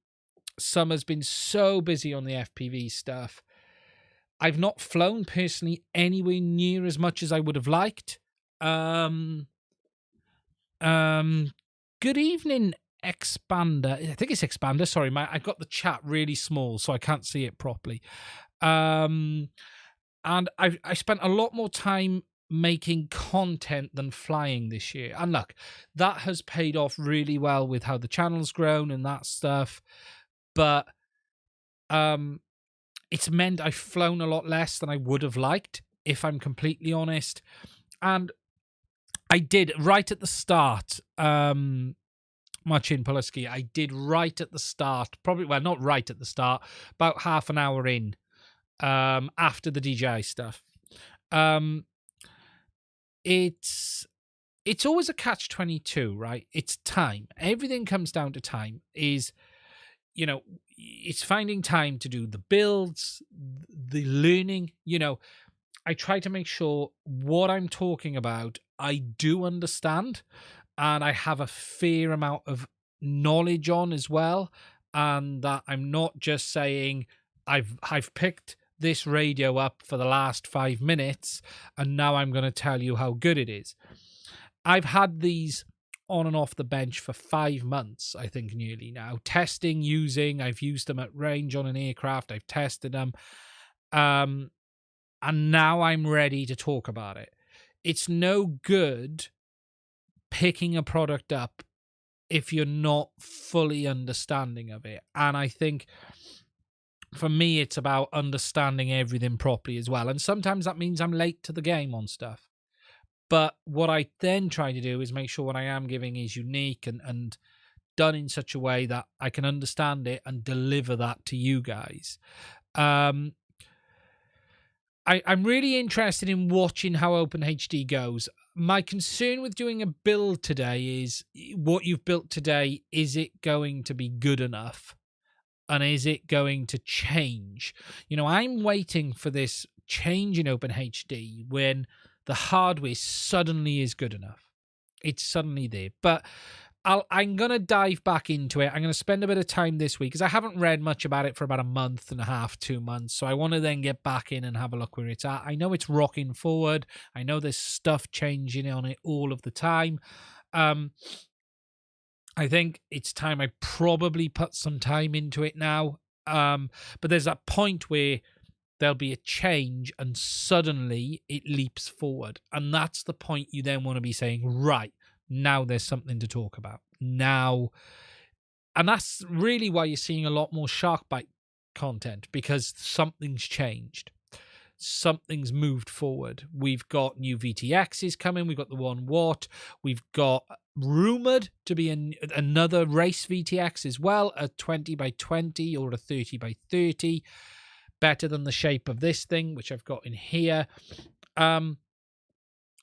been so busy on the FPV stuff. I've not flown personally anywhere near as much as I would have liked. Good evening, Expander. I think it's Expander. Sorry, I've got the chat really small, so I can't see it properly. And I spent a lot more time making content than flying this year. And look, that has paid off really well with how the channel's grown and that stuff. But it's meant I've flown a lot less than I would have liked, if I'm completely honest. And I did right at the start, Marcin Polaski, I did right at the start, probably, well, not right at the start, about half an hour in, after the DJI stuff. It's always a catch-22, right? It's time. Everything comes down to time. Is, you know, it's finding time to do the builds, the learning. You know, I try to make sure what I'm talking about, I do understand, and I have a fair amount of knowledge on as well, and that I'm not just saying I've picked this radio up for the last 5 minutes and now I'm going to tell you how good it is. I've had these on and off the bench for 5 months, I think, nearly now, testing, using. I've used them at range on an aircraft. I've tested them, and now I'm ready to talk about it. It's no good picking a product up if you're not fully understanding of it. And I think for me, it's about understanding everything properly as well. And sometimes that means I'm late to the game on stuff. But what I then try to do is make sure what I am giving is unique and done in such a way that I can understand it and deliver that to you guys. I'm really interested in watching how OpenHD goes. My concern with doing a build today is what you've built today, is it going to be good enough? And is it going to change? You know, I'm waiting for this change in OpenHD when the hardware suddenly is good enough. It's suddenly there. But I'm going to dive back into it. I'm going to spend a bit of time this week because I haven't read much about it for about a month and a half, 2 months. So I want to then get back in and have a look where it's at. I know it's rocking forward. I know there's stuff changing on it all of the time. I think it's time I probably put some time into it now. But there's that point where there'll be a change and suddenly it leaps forward. And that's the point you then want to be saying, right, now there's something to talk about. Now, and that's really why you're seeing a lot more Byte content, because something's changed. Something's moved forward. We've got new VTXs coming. We've got the 1 watt. We've got rumored to be another race VTX as well, a 20x20 or a 30x30. Better than the shape of this thing, which I've got in here.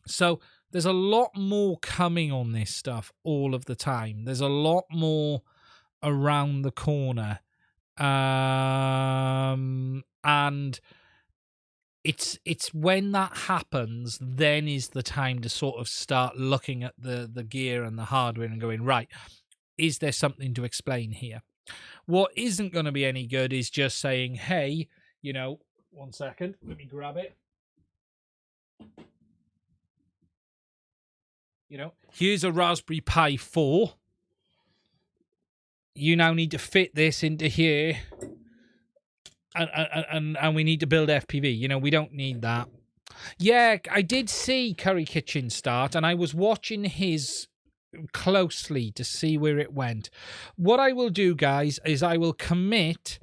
So there's a lot more coming on this stuff all of the time. There's a lot more around the corner. And it's when that happens, then is the time to sort of start looking at the gear and the hardware and going, right, is there something to explain here? What isn't going to be any good is just saying, hey, you know, 1 second, let me grab it. You know, here's a Raspberry Pi 4. You now need to fit this into here. And we need to build FPV. You know, we don't need that. Yeah, I did see Curry Kitchen start, and I was watching his closely to see where it went. What I will do, guys, is I will commit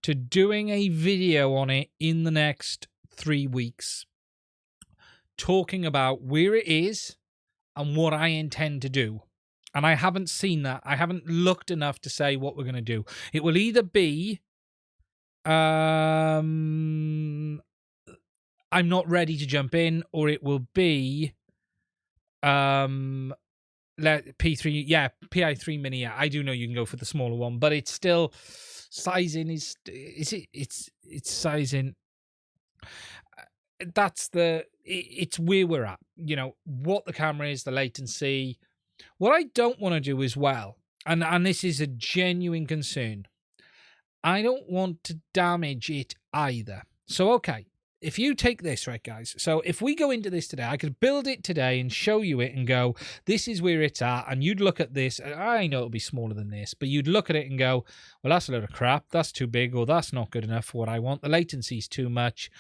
to doing a video on it in the next 3 weeks, talking about where it is and what I intend to do. And I haven't seen that. I haven't looked enough to say what we're going to do. It will either be I'm not ready to jump in, or it will be P3, yeah, Pi3 Mini. Yeah, I do know you can go for the smaller one, but it's still sizing it's sizing. It's where we're at, you know, what the camera is, the latency. What I don't want to do as well, and this is a genuine concern, I don't want to damage it either. So, okay, if you take this, right, guys, so if we go into this today, I could build it today and show you it and go, this is where it's at, and you'd look at this, and I know it'll be smaller than this, but you'd look at it and go, well, that's a load of crap, that's too big, or that's not good enough for what I want, the latency's too much,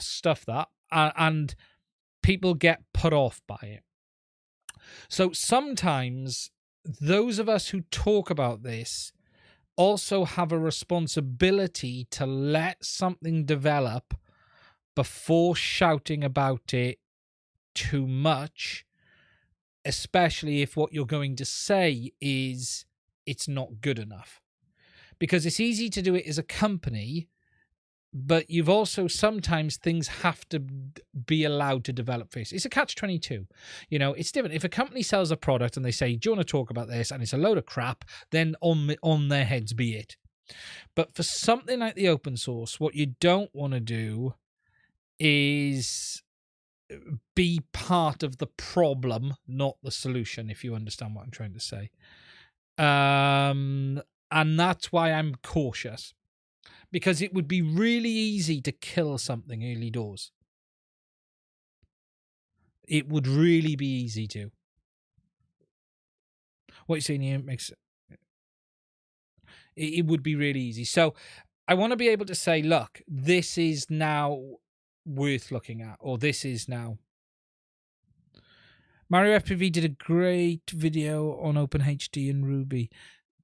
stuff that, and people get put off by it. So sometimes those of us who talk about this also have a responsibility to let something develop before shouting about it too much, especially if what you're going to say is it's not good enough. Because it's easy to do it as a company, but you've also sometimes things have to be allowed to develop first. It's a catch-22. You know, it's different. If a company sells a product and they say, do you want to talk about this? And it's a load of crap, then on their heads be it. But for something like the open source, what you don't want to do is be part of the problem, not the solution, if you understand what I'm trying to say. And that's why I'm cautious. Because it would be really easy to kill something early doors. It would really be easy to. What you're saying here makes it would be really easy. So I want to be able to say, look, this is now worth looking at, or this is now. Mario FPV did a great video on OpenHD and Ruby.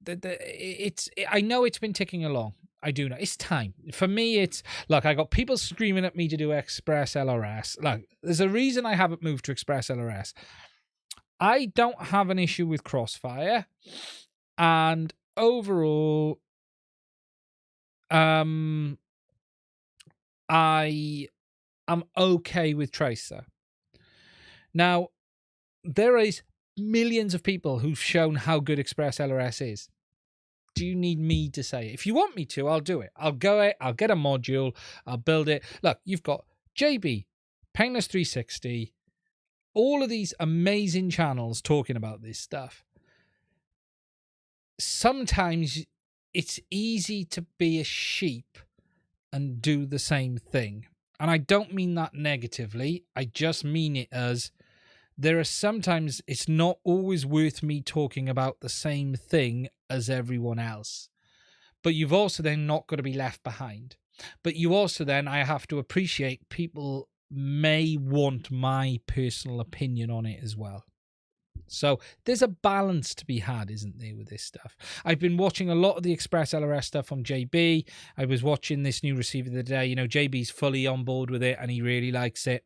I know it's been ticking along. I do know. It's time. For me, it's... Look, I got people screaming at me to do Express LRS. Look, there's a reason I haven't moved to Express LRS. I don't have an issue with Crossfire. And overall, I am okay with Tracer. Now, there is millions of people who've shown how good Express LRS is. Do you need me to say it? If you want me to, I'll do it. I'll get a module, I'll build it. Look, you've got JB, Painless 360, all of these amazing channels talking about this stuff. Sometimes it's easy to be a sheep and do the same thing. And I don't mean that negatively. I just mean it as there are sometimes it's not always worth me talking about the same thing as everyone else. But you've also then not got to be left behind. But you also then, I have to appreciate people may want my personal opinion on it as well. So there's a balance to be had, isn't there, with this stuff? I've been watching a lot of the Express LRS stuff from JB. I was watching this new receiver the other day. You know, JB's fully on board with it and he really likes it.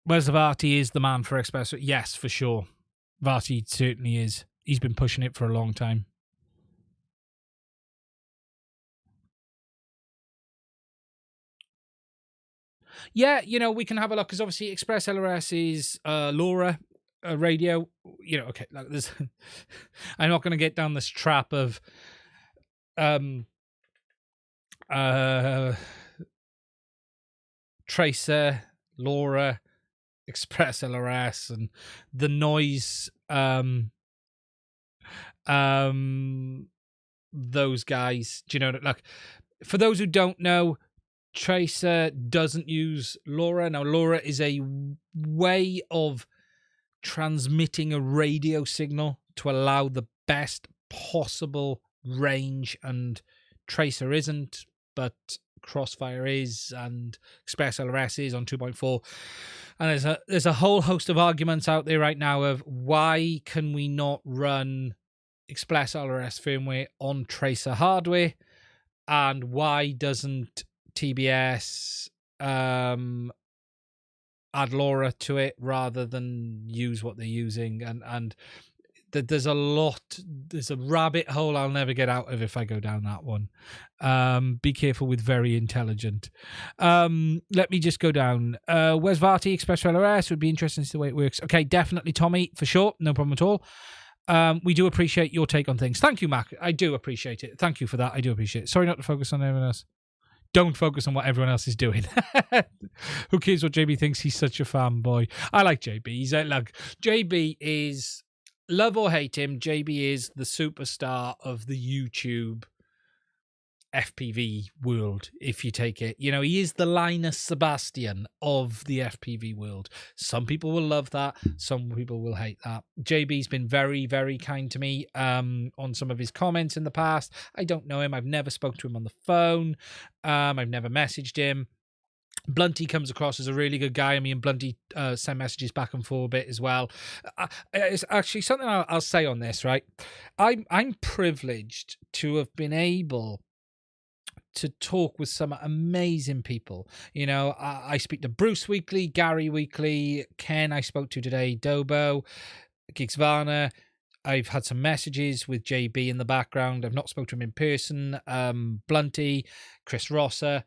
Whereas Varty is the man for Express. Yes, for sure. Varty certainly is. He's been pushing it for a long time. Yeah, you know, we can have a look because obviously Express LRS is LoRa radio. You know, okay, like there's I'm not going to get down this trap of Tracer, LoRa, Express LRS, and the noise those guys. Do you know, like, for those who don't know, Tracer doesn't use LoRa. Now, LoRa is a way of transmitting a radio signal to allow the best possible range, and Tracer isn't, but Crossfire is, and Express LRS is on 2.4. And there's a whole host of arguments out there right now of why can we not run Express LRS firmware on Tracer hardware, and why doesn't TBS add LoRa to it rather than use what they're using, and there's a rabbit hole I'll never get out of if I go down that one. Be careful with very intelligent. Let me just go down. Where's Varty? Express LRS would be interesting to see the way it works. Okay, definitely, Tommy, for sure, no problem at all. We do appreciate your take on things. Thank you, Mac. I do appreciate it. Thank you for that. I do appreciate it. Sorry not to focus on everyone else. Don't focus on what everyone else is doing. Who cares what JB thinks? He's such a fanboy. I like JB. He's like, JB is, love or hate him, JB is the superstar of the YouTube FPV world, if you take it. You know, he is the Linus Sebastian of the FPV world. Some people will love that. Some people will hate that. JB's been very, very kind to me on some of his comments in the past. I don't know him. I've never spoke to him on the phone. I've never messaged him. Blunty comes across as a really good guy. I mean, Blunty send messages back and forth a bit as well. It's actually something I'll say on this, right? I'm privileged to have been able to talk with some amazing people. You know, I speak to Bruce weekly, Gary weekly, Ken I spoke to today, Dobo, Gigsvana. I've had some messages with JB in the background. I've not spoken to him in person. Blunty, Chris Rosser.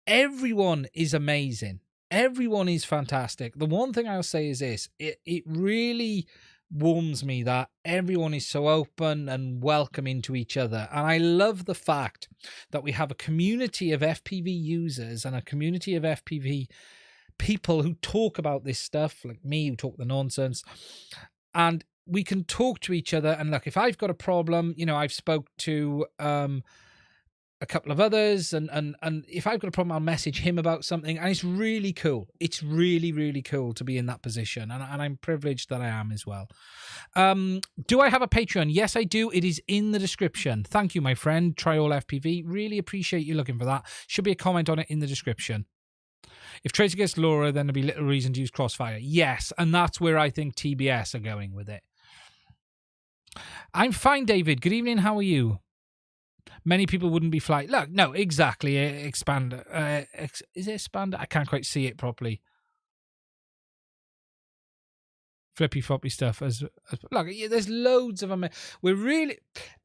Everyone is amazing. Everyone is fantastic. The one thing I'll say is this. It really warms me that everyone is so open and welcoming to each other. And I love the fact that we have a community of FPV users and a community of FPV people who talk about this stuff, like me, who talk the nonsense. And we can talk to each other. And look, if I've got a problem, you know, I've spoke to a couple of others, and if I've got a problem, I'll message him about something, and it's really cool. It's really, really cool to be in that position, and I'm privileged that I am as well. Do I have a Patreon? Yes, I do. It is in the description. Thank you, my friend, Trial FPV. Really appreciate you looking for that. Should be a comment on it in the description. If Tracer gets Laura, then there'll be little reason to use Crossfire. Yes, and that's where I think TBS are going with it. I'm fine, David. Good evening. How are you? Many people wouldn't be flying. Look, no, exactly. Expand. Is it expand? I can't quite see it properly. Flippy floppy stuff. Look, there's loads of them. We're really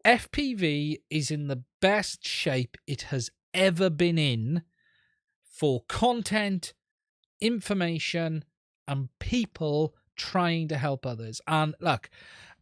FPV is in the best shape it has ever been in for content, information, and people trying to help others. And look,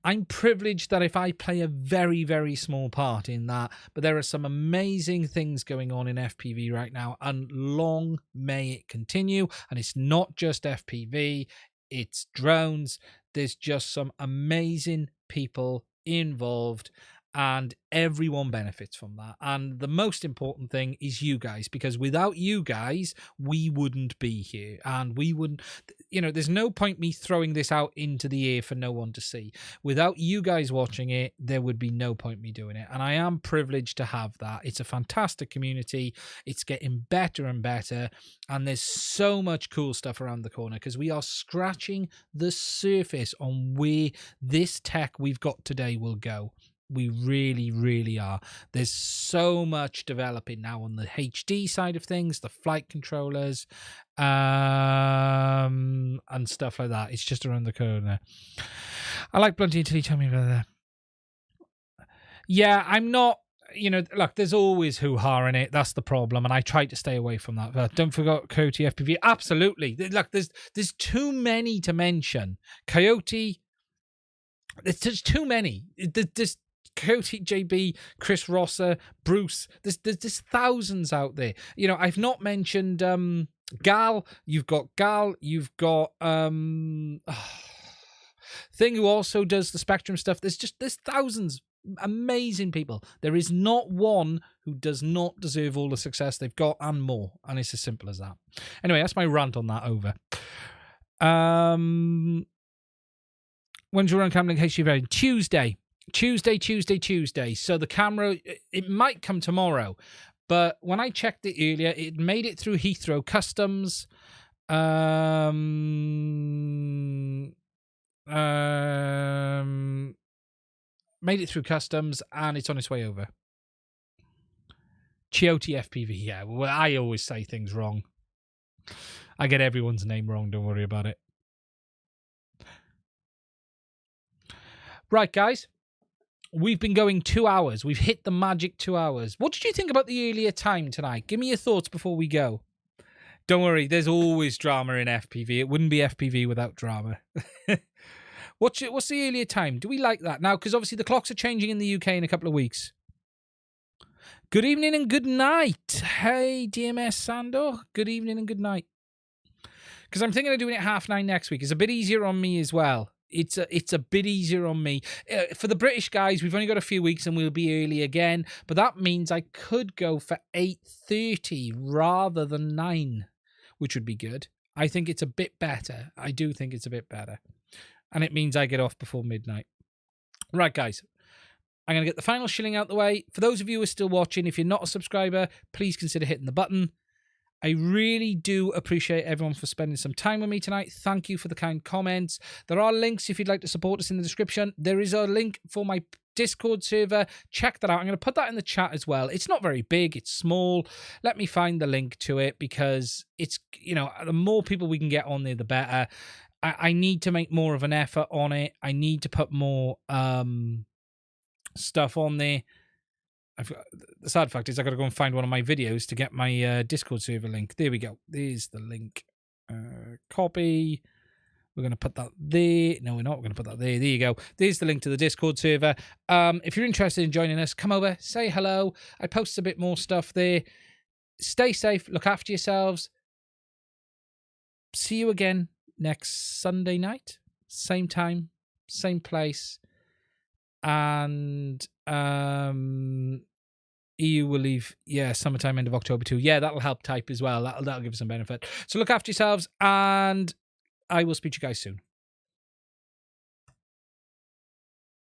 I'm privileged that if I play a very, very small part in that, but there are some amazing things going on in FPV right now, and long may it continue. And it's not just FPV, it's drones. There's just some amazing people involved, and everyone benefits from that. And the most important thing is you guys, because without you guys, we wouldn't be here, and we wouldn't, you know, there's no point me throwing this out into the air for no one to see. Without you guys watching it, there would be no point me doing it. And I am privileged to have that. It's a fantastic community. It's getting better and better. And there's so much cool stuff around the corner, because we are scratching the surface on where this tech we've got today will go. We really, really are. There's so much developing now on the HD side of things, the flight controllers, and stuff like that. It's just around the corner. I like Blunty until you tell me about that. Yeah, I'm not, you know, look, there's always hoo-ha in it. That's the problem, and I try to stay away from that. But don't forget Coyote FPV. Absolutely. Look, there's too many to mention. Coyote, there's too many. There's Coyote, JB, Chris Rosser, Bruce. There's thousands out there. You know, I've not mentioned Gal. You've got Gal. You've got Thing, who also does the Spectrum stuff. There's thousands. Amazing people. There is not one who does not deserve all the success they've got and more. And it's as simple as that. Anyway, that's my rant on that over. When's your Runcam link HD? Tuesday. So the camera, it might come tomorrow, but when I checked it earlier, it made it through Heathrow Customs. Made it through Customs, and it's on its way over. Coyote FPV, yeah. Well, I always say things wrong. I get everyone's name wrong, don't worry about it. Right, guys. We've been going 2 hours. We've hit the magic 2 hours. What did you think about the earlier time tonight? Give me your thoughts before we go. Don't worry, there's always drama in FPV. It wouldn't be FPV without drama. What's the earlier time? Do we like that? Now, because obviously the clocks are changing in the UK in a couple of weeks. Good evening and good night. Hey, DMS Sandor. Good evening and good night. Because I'm thinking of doing it 9:30 next week. It's a bit easier on me as well. it's a bit easier on me. For the British guys, we've only got a few weeks and we'll be early again, but that means I could go for 8:30 rather than 9, which would be good. I think it's a bit better. I do think it's a bit better. And it means I get off before midnight. Right, guys. I'm going to get the final shilling out the way. For those of you who are still watching, if you're not a subscriber, please consider hitting the button. I really do appreciate everyone for spending some time with me tonight. Thank you for the kind comments. There are links if you'd like to support us in the description. There is a link for my Discord server. Check that out. I'm going to put that in the chat as well. It's not very big. It's small. Let me find the link to it because it's, you know, the more people we can get on there, the better. I need to make more of an effort on it. I need to put more stuff on there. The sad fact is I got to go and find one of my videos to get my Discord server link. There we go. There's the link. Copy. We're going to put that there. No, we're not. We're going to put that there. There you go. There's the link to the Discord server. If you're interested in joining us, come over, say hello. I post a bit more stuff there. Stay safe. Look after yourselves. See you again next Sunday night. Same time, same place. And EU will leave, summertime, end of October too. Yeah, that'll help type as well. That'll give us some benefit. So look after yourselves, and I will speak to you guys soon.